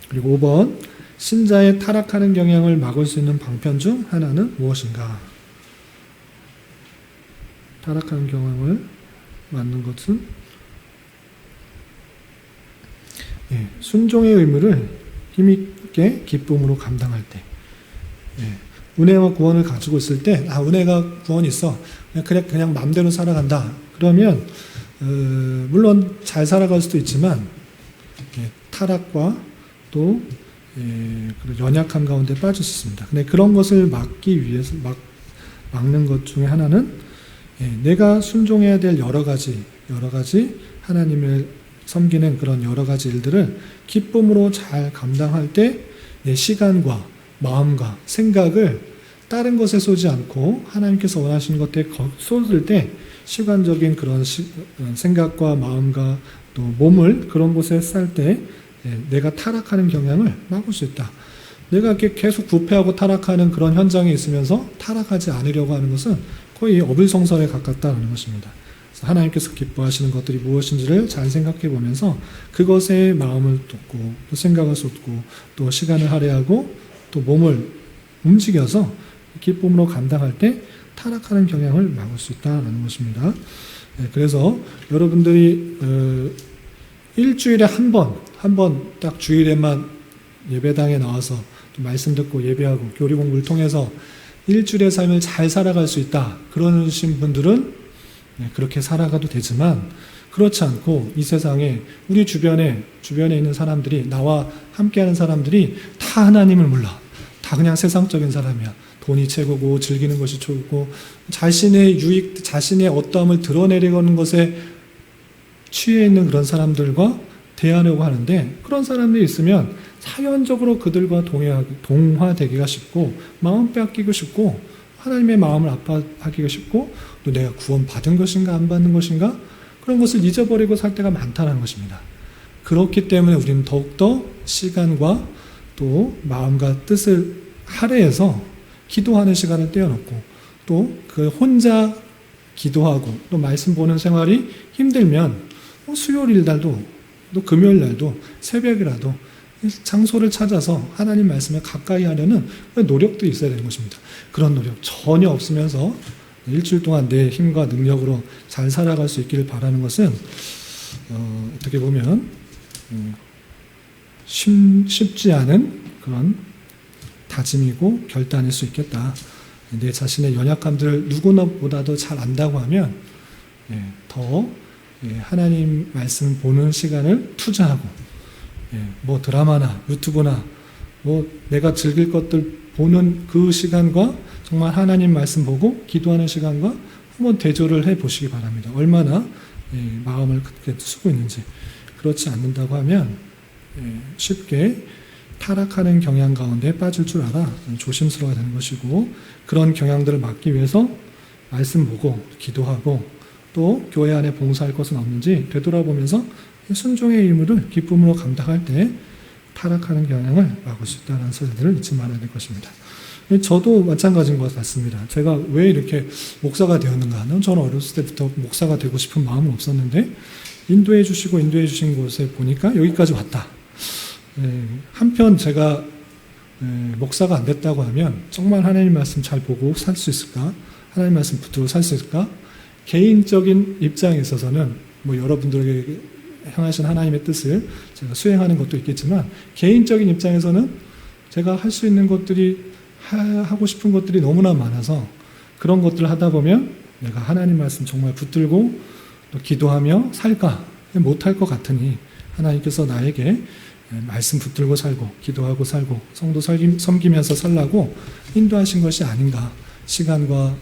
그리고 5번, 신자의 타락하는 경향을 막을 수 있는 방편 중 하나는 무엇인가? 타락하는 경향을 막는 것은 순종의 의무를 힘있게 기쁨으로 감당할 때, 은혜와 구원을 가지고 있을 때, 은혜가 구원이 있어. 그냥 마음대로 살아간다. 그러면 물론 잘 살아갈 수도 있지만 타락과 또 연약함 가운데 빠질 수 있습니다. 근데 그런 것을 막기 위해서 막는 것 중에 하나는 내가 순종해야 될 여러 가지 하나님을 섬기는 그런 여러 가지 일들을 기쁨으로 잘 감당할 때 내 시간과 마음과 생각을 다른 것에 쏘지 않고 하나님께서 원하시는 것에 쏟을 때 시간적인 그런 생각과 마음과 또 몸을 그런 곳에 쌀 때 내가 타락하는 경향을 막을 수 있다. 내가 이렇게 계속 부패하고 타락하는 그런 현장에 있으면서 타락하지 않으려고 하는 것은 거의 어불성설에 가깝다는 것입니다. 하나님께서 기뻐하시는 것들이 무엇인지를 잘 생각해 보면서 그것에 마음을 쏟고 또 생각을 쏟고 또 시간을 할애하고 또 몸을 움직여서 기쁨으로 감당할 때 타락하는 경향을 막을 수 있다는 것입니다. 그래서 여러분들이 일주일에 한 번 딱 주일에만 예배당에 나와서 또 말씀 듣고 예배하고 교리 공부를 통해서 일주일의 삶을 잘 살아갈 수 있다. 그러신 분들은 그렇게 살아가도 되지만 그렇지 않고 이 세상에 우리 주변에 있는 사람들이 나와 함께하는 사람들이 다 하나님을 몰라. 다 그냥 세상적인 사람이야. 돈이 최고고 즐기는 것이 최고고 자신의 유익, 자신의 어떠함을 드러내려고 하는 것에 취해 있는 그런 사람들과 대하려고 하는데 그런 사람들이 있으면 자연적으로 그들과 동화되기가 쉽고 마음 빼앗기고 쉽고 하나님의 마음을 아파하기가 쉽고 또 내가 구원 받은 것인가 안 받는 것인가 그런 것을 잊어버리고 살 때가 많다는 것입니다. 그렇기 때문에 우리는 더욱더 시간과 또 마음과 뜻을 할애해서 기도하는 시간을 떼어놓고 또 그 혼자 기도하고 또 말씀 보는 생활이 힘들면 수요일 날도 또 금요일 날도 새벽이라도 장소를 찾아서 하나님 말씀에 가까이 하려는 노력도 있어야 되는 것입니다. 그런 노력 전혀 없으면서 일주일 동안 내 힘과 능력으로 잘 살아갈 수 있기를 바라는 것은 어떻게 보면 쉽지 않은 그런 다짐이고 결단일 수 있겠다. 내 자신의 연약함들을 누구나보다도 잘 안다고 하면 더 하나님 말씀 보는 시간을 투자하고 뭐 드라마나 유튜브나 뭐 내가 즐길 것들 보는 그 시간과 정말 하나님 말씀 보고 기도하는 시간과 한번 대조를 해 보시기 바랍니다. 얼마나 마음을 그렇게 쓰고 있는지. 그렇지 않는다고 하면 쉽게 타락하는 경향 가운데 빠질 줄 알아 조심스러워야 되는 것이고, 그런 경향들을 막기 위해서 말씀 보고 기도하고 또 교회 안에 봉사할 것은 없는지 되돌아보면서 순종의 의무를 기쁨으로 감당할 때 타락하는 경향을 막을 수 있다는 사실들을 잊지 말아야 될 것입니다. 저도 마찬가지인 것 같습니다. 제가 왜 이렇게 목사가 되었는가? 저는 어렸을 때부터 목사가 되고 싶은 마음은 없었는데 인도해 주시고 인도해 주신 곳에 보니까 여기까지 왔다. 한편 제가 목사가 안 됐다고 하면 정말 하나님 말씀 잘 보고 살 수 있을까? 하나님 말씀 붙들고 살 수 있을까? 개인적인 입장에 있어서는 뭐 여러분들에게 향하신 하나님의 뜻을 제가 수행하는 것도 있겠지만, 개인적인 입장에서는 제가 할 수 있는 것들이 하고 싶은 것들이 너무나 많아서 그런 것들을 하다 보면 내가 하나님 말씀 정말 붙들고 또 기도하며 살까? 못할 것 같으니 하나님께서 나에게 말씀 붙들고 살고 기도하고 살고 성도 섬기면서 살라고 인도하신 것이 아닌가. 시간과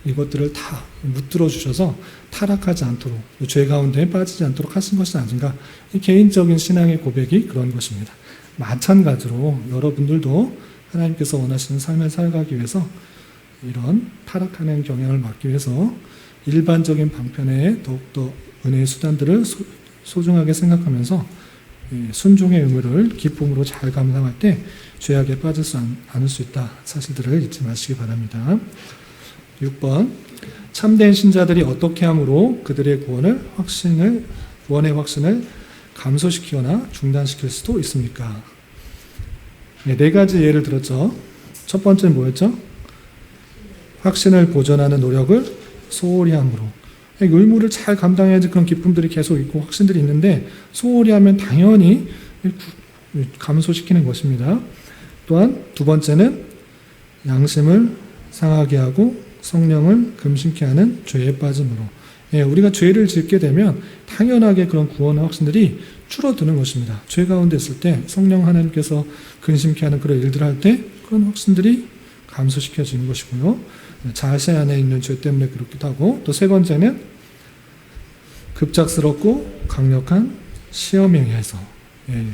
이것들을 다 붙들어 주셔서 타락하지 않도록, 죄 가운데 빠지지 않도록 하신 것이 아닌가. 개인적인 신앙의 고백이 그런 것입니다. 마찬가지로 여러분들도 하나님께서 원하시는 삶을 살아가기 위해서 이런 타락하는 경향을 막기 위해서 일반적인 방편에 더욱더 은혜의 수단들을 소중하게 생각하면서 순종의 의무를 기쁨으로 잘 감당할 때 죄악에 빠질 수 않을 수 있다. 사실들을 잊지 마시기 바랍니다. 6번, 참된 신자들이 어떻게 함으로 그들의 구원의 확신을 감소시키거나 중단시킬 수도 있습니까? 네 가지 예를 들었죠. 첫 번째는 뭐였죠? 확신을 보존하는 노력을 소홀히 함으로. 의무를 잘 감당해야지 그런 기쁨들이 계속 있고 확신들이 있는데 소홀히 하면 당연히 감소시키는 것입니다. 또한 두 번째는 양심을 상하게 하고 성령을 금신케 하는 죄에 빠짐으로. 우리가 죄를 짓게 되면 당연하게 그런 구원의 확신들이 줄어드는 것입니다. 죄 가운데 있을 때 성령 하나님께서 근심케 하는 그런 일들을 할 때 그런 확신들이 감소시켜지는 것이고요. 자신 안에 있는 죄 때문에 그렇기도 하고, 또 세 번째는 급작스럽고 강력한 시험에 의해서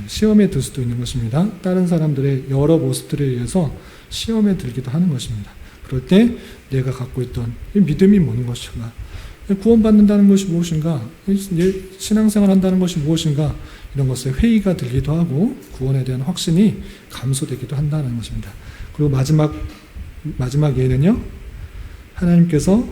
시험에 들 수도 있는 것입니다. 다른 사람들의 여러 모습들에 의해서 시험에 들기도 하는 것입니다. 그럴 때 내가 갖고 있던 믿음이 뭐는 것인가, 구원받는다는 것이 무엇인가, 신앙생활 한다는 것이 무엇인가, 이런 것에 회의가 들기도 하고 구원에 대한 확신이 감소되기도 한다는 것입니다. 그리고 마지막 예는요, 하나님께서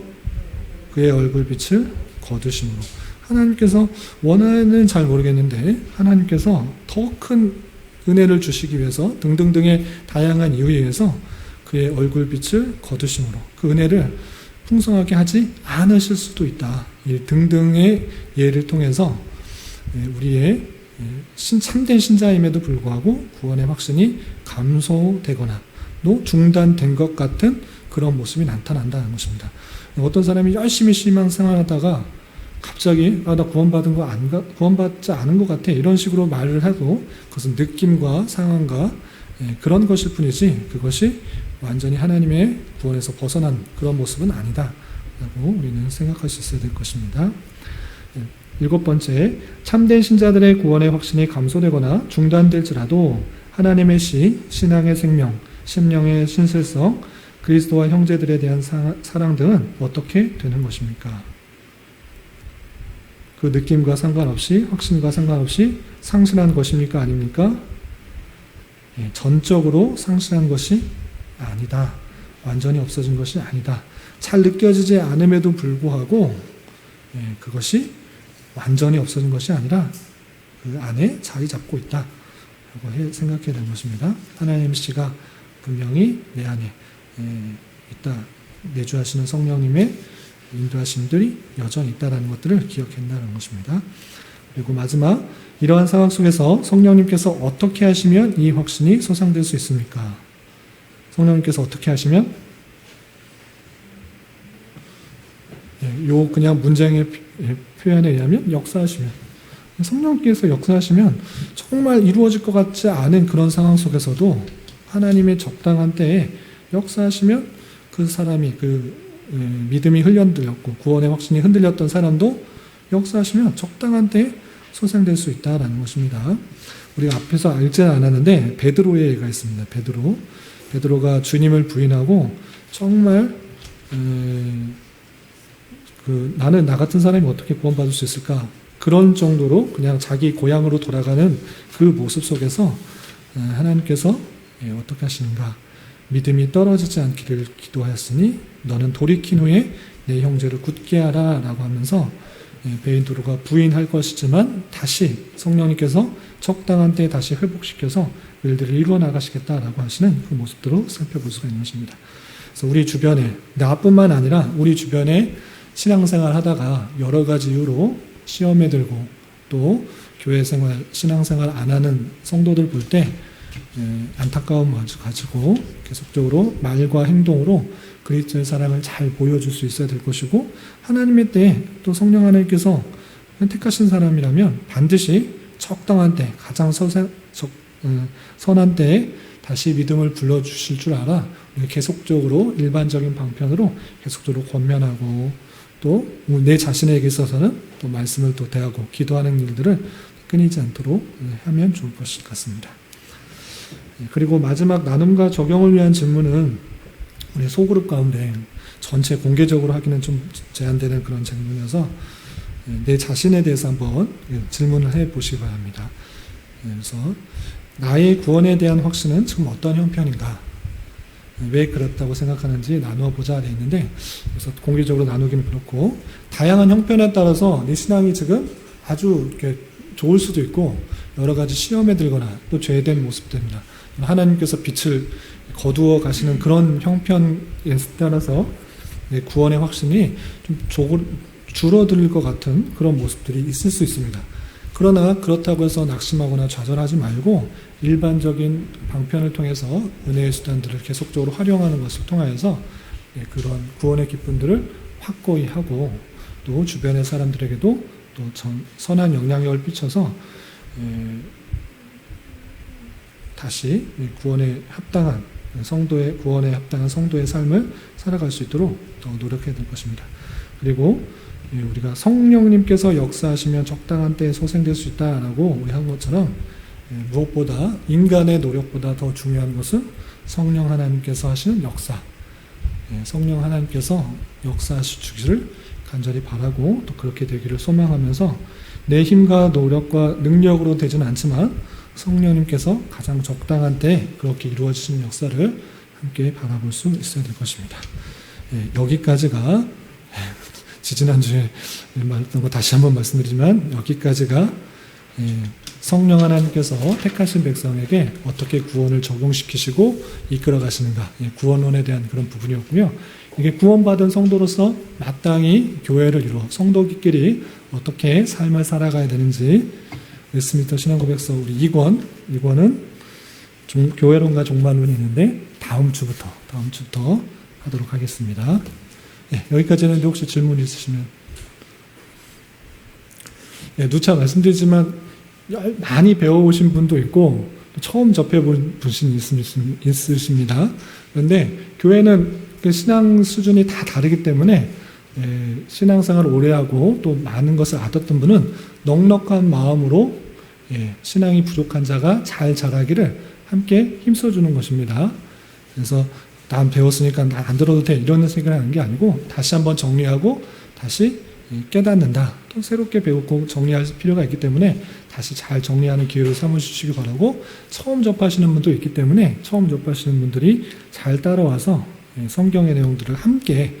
그의 얼굴빛을 거두심으로. 하나님께서 원하는 잘 모르겠는데 하나님께서 더 큰 은혜를 주시기 위해서 등등등의 다양한 이유에 의해서 그의 얼굴빛을 거두심으로 그 은혜를 풍성하게 하지 않으실 수도 있다. 이 등등의 예를 통해서 우리의 참된 신자임에도 불구하고 구원의 확신이 감소되거나 또 중단된 것 같은 그런 모습이 나타난다는 것입니다. 어떤 사람이 열심히 신앙생활하다가 갑자기 나 구원받지 않은 것 같아, 이런 식으로 말을 해도 그것은 느낌과 상황과 그런 것일 뿐이지 그것이 완전히 하나님의 구원에서 벗어난 그런 모습은 아니다 라고 우리는 생각할 수 있어야 될 것입니다. 7번째, 참된 신자들의 구원의 확신이 감소되거나 중단될지라도 하나님의 신앙의 생명, 심령의 신실성, 그리스도와 형제들에 대한 사랑 등은 어떻게 되는 것입니까? 그 느낌과 상관없이, 확신과 상관없이 상실한 것입니까? 아닙니까? 전적으로 상실한 것이 아니다. 완전히 없어진 것이 아니다. 잘 느껴지지 않음에도 불구하고 그것이 완전히 없어진 것이 아니라 그 안에 자리 잡고 있다 라고 생각해야 되는 것입니다. 하나님의 씨가 분명히 내 안에 있다. 내주하시는 성령님의 인도하심들이 여전히 있다는 것들을 기억한다는 것입니다. 그리고 마지막, 이러한 상황 속에서 성령님께서 어떻게 하시면 이 확신이 소상될 수 있습니까? 성령님께서 어떻게 하시면? 요 그냥 문장의 표현에 의하면 역사하시면. 성령께서 역사하시면 정말 이루어질 것 같지 않은 그런 상황 속에서도 하나님의 적당한 때에 역사하시면 그 사람이 믿음이 흔들렸고 구원의 확신이 흔들렸던 사람도 역사하시면 적당한 때에 소생될 수 있다라는 것입니다. 우리가 앞에서 알지는 않았는데 베드로의 예가 있습니다. 베드로가 주님을 부인하고 정말 나는 나 같은 사람이 어떻게 구원받을 수 있을까? 그런 정도로 그냥 자기 고향으로 돌아가는 그 모습 속에서 하나님께서 어떻게 하시는가? 믿음이 떨어지지 않기를 기도하였으니 너는 돌이킨 후에 내 형제를 굳게 하라 라고 하면서 베드로가 부인할 것이지만 다시 성령님께서 적당한 때에 다시 회복시켜서 일들을 이루어 나가시겠다라고 하시는 그 모습들로 살펴볼 수가 있는 것입니다. 그래서 우리 주변에, 나뿐만 아니라 우리 주변에 신앙생활 하다가 여러 가지 이유로 시험에 들고 또 교회 생활, 신앙생활 안 하는 성도들 볼 때 안타까움 가지고 계속적으로 말과 행동으로 그리스도의 사랑을 잘 보여줄 수 있어야 될 것이고, 하나님의 때에 또 성령 하나님께서 택하신 사람이라면 반드시 적당한 때, 가장 선한 때에 다시 믿음을 불러주실 줄 알아 계속적으로 일반적인 방편으로 계속적으로 권면하고 또 내 자신에게 있어서는 또 말씀을 또 대하고 기도하는 일들을 끊이지 않도록 하면 좋을 것 같습니다. 그리고 마지막 나눔과 적용을 위한 질문은 우리 소그룹 가운데 전체 공개적으로 하기는 좀 제한되는 그런 질문이어서 내 자신에 대해서 한번 질문을 해보시기 바랍니다. 그래서 나의 구원에 대한 확신은 지금 어떤 형편인가? 왜 그렇다고 생각하는지 나누어 보자 되어 있는데, 그래서 공개적으로 나누기는 그렇고, 다양한 형편에 따라서 내 신앙이 지금 아주 이렇게 좋을 수도 있고, 여러 가지 시험에 들거나 또 죄된 모습들입니다. 하나님께서 빛을 거두어 가시는 그런 형편에 따라서 구원의 확신이 좀 줄어들 것 같은 그런 모습들이 있을 수 있습니다. 그러나 그렇다고 해서 낙심하거나 좌절하지 말고 일반적인 방편을 통해서 은혜의 수단들을 계속적으로 활용하는 것을 통하여서 그런 구원의 기쁨들을 확고히 하고 또 주변의 사람들에게도 또 선한 영향력을 끼쳐서 다시 구원에 합당한 구원에 합당한 성도의 삶을 살아갈 수 있도록 더 노력해야 될 것입니다. 그리고 우리가 성령님께서 역사하시면 적당한 때에 소생될 수 있다라고 우리 한 것처럼 무엇보다 인간의 노력보다 더 중요한 것은 성령 하나님께서 하시는 역사, 성령 하나님께서 역사하시기를 간절히 바라고 또 그렇게 되기를 소망하면서 내 힘과 노력과 능력으로 되지는 않지만 성령님께서 가장 적당한 때에 그렇게 이루어지는 역사를 함께 바라볼 수 있어야 될 것입니다. 여기까지가 지지난주에 말했던 거 다시 한번 말씀드리지만 여기까지가 성령 하나님께서 택하신 백성에게 어떻게 구원을 적용시키시고 이끌어 가시는가, 구원론에 대한 그런 부분이었고요. 이게 구원받은 성도로서 마땅히 교회를 이루어 성도끼리 어떻게 삶을 살아가야 되는지 웨스트민스터 신앙고백서 우리 2권은 교회론과 종말론이 있는데 다음 주부터 하도록 하겠습니다. 여기까지 했는데 혹시 질문 있으시면 누차 말씀드리지만 많이 배워오신 분도 있고 처음 접해본 분이 있으십니다. 그런데 교회는 그 신앙 수준이 다 다르기 때문에 신앙생활을 오래 하고 또 많은 것을 알았던 분은 넉넉한 마음으로 신앙이 부족한 자가 잘 자라기를 함께 힘써주는 것입니다. 그래서 난 배웠으니까 난 안 들어도 돼 이런 생각을 하는 게 아니고 다시 한번 정리하고 다시 깨닫는다. 또 새롭게 배우고 정리할 필요가 있기 때문에 다시 잘 정리하는 기회를 삼으시기 바라고, 처음 접하시는 분도 있기 때문에 처음 접하시는 분들이 잘 따라와서 성경의 내용들을 함께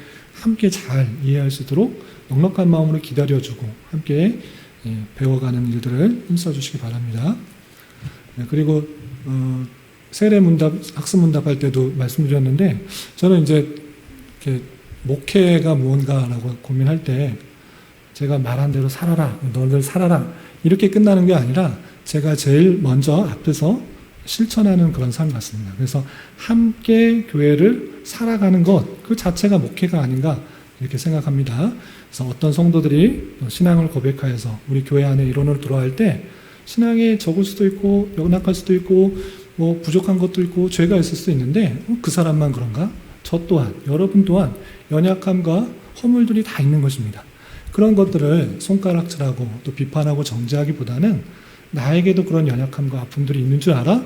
잘 이해할 수 있도록 넉넉한 마음으로 기다려주고 함께 배워가는 일들을 힘써주시기 바랍니다. 그리고 세례문답, 학습문답 할 때도 말씀드렸는데 저는 이제 이렇게 목회가 무언가라고 고민할 때 제가 말한 대로 살아라, 너희들 살아라 이렇게 끝나는 게 아니라 제가 제일 먼저 앞에서 실천하는 그런 삶 같습니다. 그래서 함께 교회를 살아가는 것 그 자체가 목회가 아닌가 이렇게 생각합니다. 그래서 어떤 성도들이 신앙을 고백하여서 우리 교회 안에 이론으로 들어갈 때 신앙이 적을 수도 있고 연약할 수도 있고 뭐 부족한 것도 있고 죄가 있을 수도 있는데 그 사람만 그런가? 저 또한 여러분 또한 연약함과 허물들이 다 있는 것입니다. 그런 것들을 손가락질하고 또 비판하고 정죄하기보다는 나에게도 그런 연약함과 아픔들이 있는 줄 알아?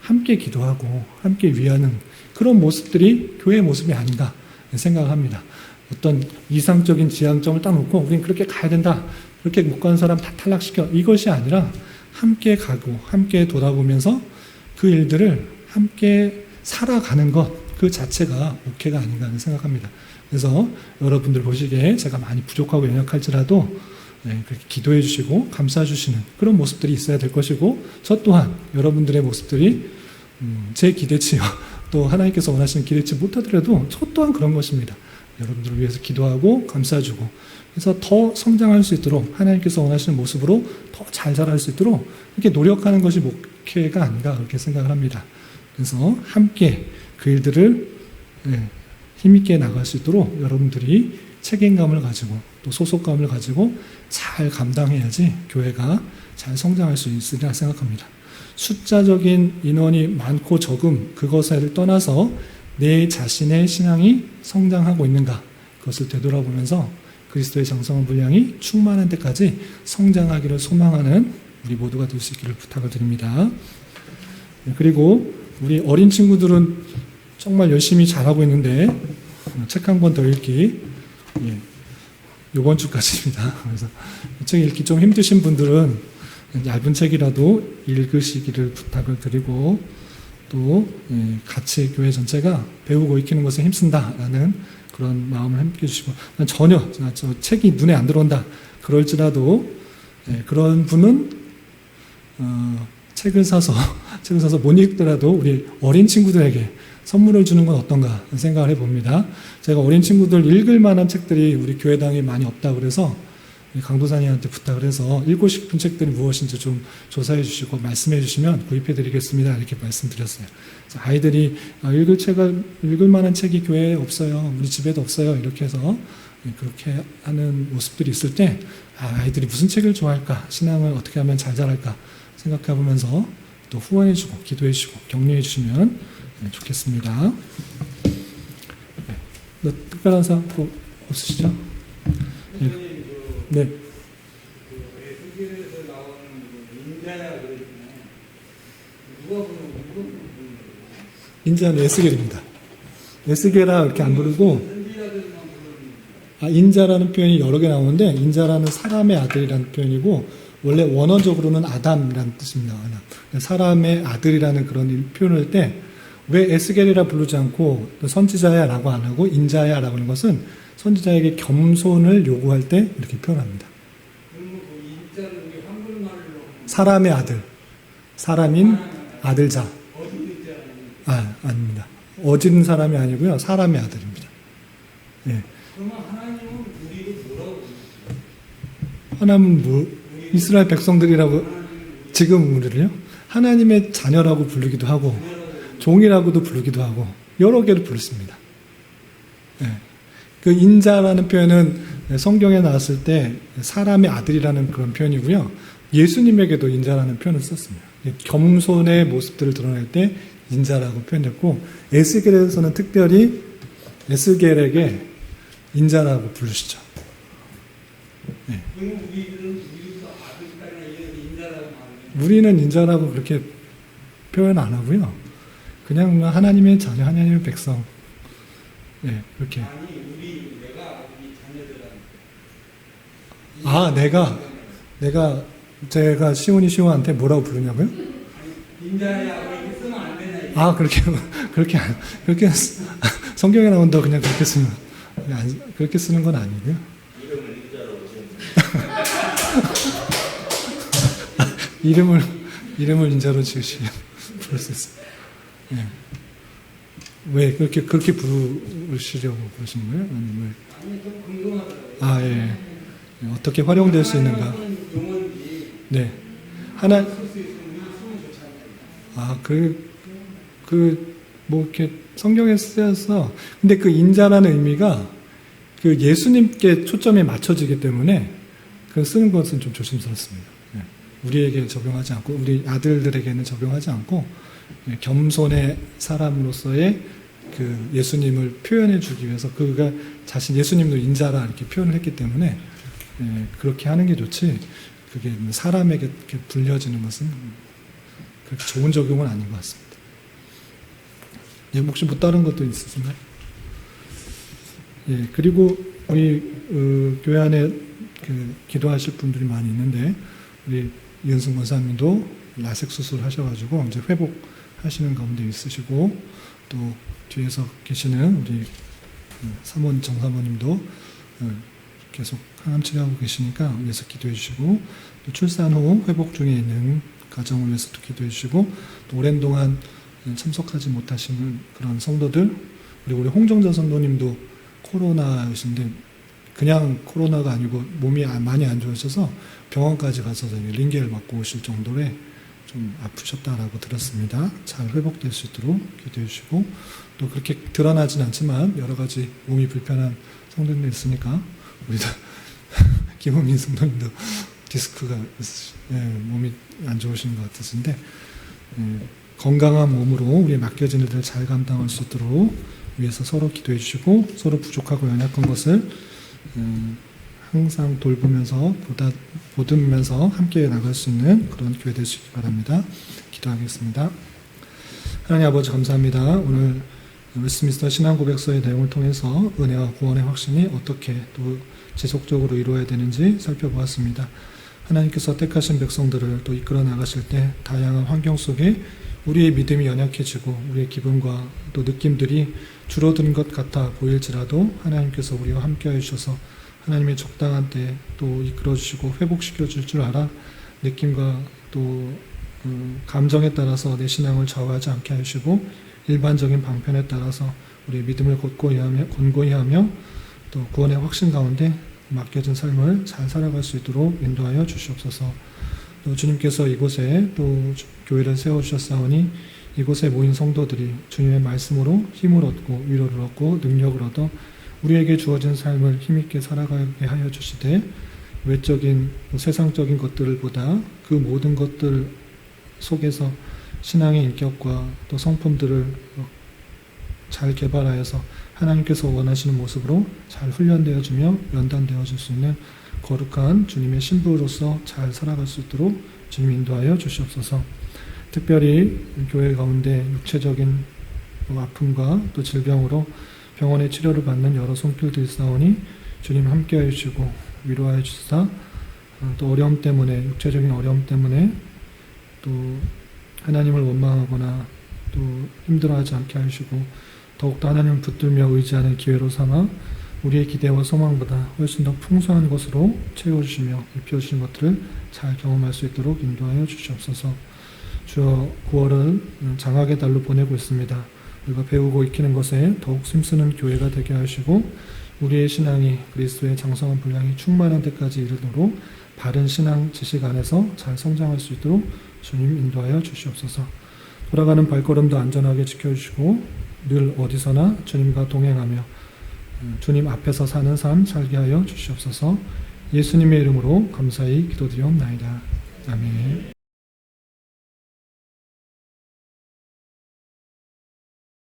함께 기도하고 함께 위하는 그런 모습들이 교회의 모습이 아닌가 생각합니다. 어떤 이상적인 지향점을 딱 놓고 우린 그렇게 가야 된다. 그렇게 못 가는 사람 다 탈락시켜. 이것이 아니라 함께 가고 함께 돌아보면서 그 일들을 함께 살아가는 것 그 자체가 목회가 아닌가 하는 생각합니다. 그래서 여러분들 보시기에 제가 많이 부족하고 연약할지라도 그렇게 기도해 주시고 감싸 주시는 그런 모습들이 있어야 될 것이고 저 또한 여러분들의 모습들이 제 기대치요 또 하나님께서 원하시는 기대치 못하더라도 저 또한 그런 것입니다. 여러분들을 위해서 기도하고 감싸주고 그래서 더 성장할 수 있도록 하나님께서 원하시는 모습으로 더 잘 자랄 수 있도록 이렇게 노력하는 것이 목회가 아닌가 그렇게 생각을 합니다. 그래서 함께 그 일들을 힘있게 나갈 수 있도록 여러분들이 책임감을 가지고 또 소속감을 가지고 잘 감당해야지 교회가 잘 성장할 수 있으리라 생각합니다. 숫자적인 인원이 많고 적음 그것을 떠나서 내 자신의 신앙이 성장하고 있는가 그것을 되돌아보면서 그리스도의 장성한 분량이 충만한 데까지 성장하기를 소망하는 우리 모두가 될 수 있기를 부탁을 드립니다. 그리고 우리 어린 친구들은 정말 열심히 잘하고 있는데 책 한 권 더 읽기 이번 주까지입니다. 그래서 책 읽기 좀 힘드신 분들은 얇은 책이라도 읽으시기를 부탁을 드리고 또 같이 교회 전체가 배우고 익히는 것에 힘쓴다라는 그런 마음을 함께 해주시고 전혀 저 책이 눈에 안 들어온다 그럴지라도 그런 분은 책을 사서 못 읽더라도 우리 어린 친구들에게 선물을 주는 건 어떤가 생각을 해봅니다. 제가 어린 친구들 읽을 만한 책들이 우리 교회당에 많이 없다고 그래서 강도사님한테 부탁을 해서 읽고 싶은 책들이 무엇인지 좀 조사해 주시고 말씀해 주시면 구입해 드리겠습니다. 이렇게 말씀드렸어요. 아이들이 읽을 만한 책이 교회에 없어요. 우리 집에도 없어요. 이렇게 해서 그렇게 하는 모습들이 있을 때 아이들이 무슨 책을 좋아할까? 신앙을 어떻게 하면 잘 자랄까? 생각해 보면서 또 후원해 주고 기도해 주시고 격려해 주시면 좋겠습니다. 특별한 사항 없으시죠? 네. 에스겔에서 나오는 인자야 그러잖아요. 누가 부르는 인자는 에스겔입니다. 에스겔아 이렇게 안 부르고 인자라는 표현이 여러 개 나오는데 인자라는 사람의 아들이라는 표현이고 원래 원어적으로는 아담이라는 뜻입니다. 사람의 아들이라는 그런 표현을 할 때 왜 에스겔이라 부르지 않고 선지자야라고 안 하고 인자야라고 하는 것은 선지자에게 겸손을 요구할 때 이렇게 표현합니다. 사람의 아들, 사람인 아들자. 아닙니다. 어진 사람이 아니고요, 사람의 아들입니다. 예. 그러면 하나님은 우리를 뭐라고 하나님은 이스라엘 백성들이라고 지금 우리를요? 하나님의 자녀라고 부르기도 하고 종이라고도 부르기도 하고 여러 개를 부르습니다. 예. 그 인자라는 표현은 성경에 나왔을 때 사람의 아들이라는 그런 표현이고요. 예수님에게도 인자라는 표현을 썼습니다. 겸손의 모습들을 드러낼 때 인자라고 표현했고 에스겔에서는 특별히 에스겔에게 인자라고 부르시죠. 네. 우리는 인자라고 그렇게 표현 안 하고요. 그냥 하나님의 자녀, 하나님의 백성. 네, 그렇게. 제가 시온이한테 뭐라고 부르냐고요? 인자야, 그렇게 쓰면 안 되나? 그렇게 성경에 나온다 그냥 그렇게 쓰면 그렇게 쓰는 건 아니고요. 이름을 인자로 지으시면 부를 수 있어요. 예. 왜 그렇게 부르시려고 그러신 거예요? 아니면 아니 좀 궁금하더라고요. 예. 어떻게 활용될 수 있는가? 네. 뭐 이렇게 성경에 쓰여서 근데 그 인자라는 의미가 그 예수님께 초점이 맞춰지기 때문에 그 쓰는 것은 좀 조심스럽습니다. 예. 우리에게 적용하지 않고 우리 아들들에게는 적용하지 않고 예, 겸손의 사람으로서의 그 예수님을 표현해 주기 위해서 그가 자신 예수님도 인자라 이렇게 표현을 했기 때문에 예, 그렇게 하는 게 좋지 그게 사람에게 이렇게 불려지는 것은 그렇게 좋은 적용은 아닌 것 같습니다. 예, 혹시 뭐 다른 것도 있으신가요? 예, 그리고 우리 교회 안에 그 기도하실 분들이 많이 있는데 우리 이은승 권사님도 라섹 수술 하셔가지고 이제 회복하시는 가운데 있으시고 또 뒤에서 계시는 우리 사모님 정사모님도 계속 항암 치료하고 계시니까 위해서 기도해 주시고 또 출산 후 회복 중에 있는 가정을 위해서도 기도해 주시고 또 오랜 동안 참석하지 못하시는 그런 성도들 그리고 우리 홍정자 성도님도 코로나이신데 그냥 코로나가 아니고 몸이 많이 안 좋으셔서 병원까지 가서 링겔 맞고 오실 정도로 좀 아프셨다라고 들었습니다. 잘 회복될 수 있도록 기도해 주시고 또 그렇게 드러나진 않지만 여러 가지 몸이 불편한 성도님도 있으니까 우리도 김은민 성도님도 디스크가 몸이 안 좋으신 것 같으신데 건강한 몸으로 우리의 맡겨진 일들을 잘 감당할 수 있도록 위해서 서로 기도해 주시고 서로 부족하고 연약한 것을 항상 돌보면서 보듬으면서 함께 나갈 수 있는 그런 교회 될 수 있기 바랍니다. 기도하겠습니다. 하나님 아버지 감사합니다. 오늘 웨스트민스터 신앙고백서의 내용을 통해서 은혜와 구원의 확신이 어떻게 또 지속적으로 이루어야 되는지 살펴보았습니다. 하나님께서 택하신 백성들을 또 이끌어 나가실 때 다양한 환경 속에 우리의 믿음이 연약해지고 우리의 기분과 또 느낌들이 줄어드는 것 같아 보일지라도 하나님께서 우리와 함께하여 주셔서 하나님의 적당한 때 또 이끌어 주시고 회복시켜 줄 줄 알아 느낌과 또 감정에 따라서 내 신앙을 좌우하지 않게 하시고 일반적인 방편에 따라서 우리의 믿음을 권고히 하며 또 구원의 확신 가운데 맡겨진 삶을 잘 살아갈 수 있도록 인도하여 주시옵소서. 또 주님께서 이곳에 또 교회를 세워주셨사오니 이곳에 모인 성도들이 주님의 말씀으로 힘을 얻고 위로를 얻고 능력을 얻어 우리에게 주어진 삶을 힘있게 살아가게 하여 주시되 외적인 세상적인 것들보다 그 모든 것들 속에서 신앙의 인격과 또 성품들을 잘 개발하여서 하나님께서 원하시는 모습으로 잘 훈련되어지며 연단되어질 수 있는 거룩한 주님의 신부로서 잘 살아갈 수 있도록 주님 인도하여 주시옵소서. 특별히 교회 가운데 육체적인 아픔과 또 질병으로 병원의 치료를 받는 여러 손길들이 있사오니 주님 함께하여 주시고 위로하여 주시사 또 어려움 때문에 육체적인 어려움 때문에 또 하나님을 원망하거나 또 힘들어하지 않게 하시고 더욱더 하나님을 붙들며 의지하는 기회로 삼아 우리의 기대와 소망보다 훨씬 더 풍성한 것으로 채워주시며 입혀주신 것들을 잘 경험할 수 있도록 인도하여 주시옵소서. 주여 9월은 장학의 달로 보내고 있습니다. 우리가 배우고 익히는 것에 더욱 힘쓰는 교회가 되게 하시고 우리의 신앙이 그리스도의 장성한 분량이 충만한 데까지 이르도록 바른 신앙 지식 안에서 잘 성장할 수 있도록 주님 인도하여 주시옵소서. 돌아가는 발걸음도 안전하게 지켜주시고 늘 어디서나 주님과 동행하며 주님 앞에서 사는 삶 살게 하여 주시옵소서. 예수님의 이름으로 감사히 기도드리옵나이다. 아멘.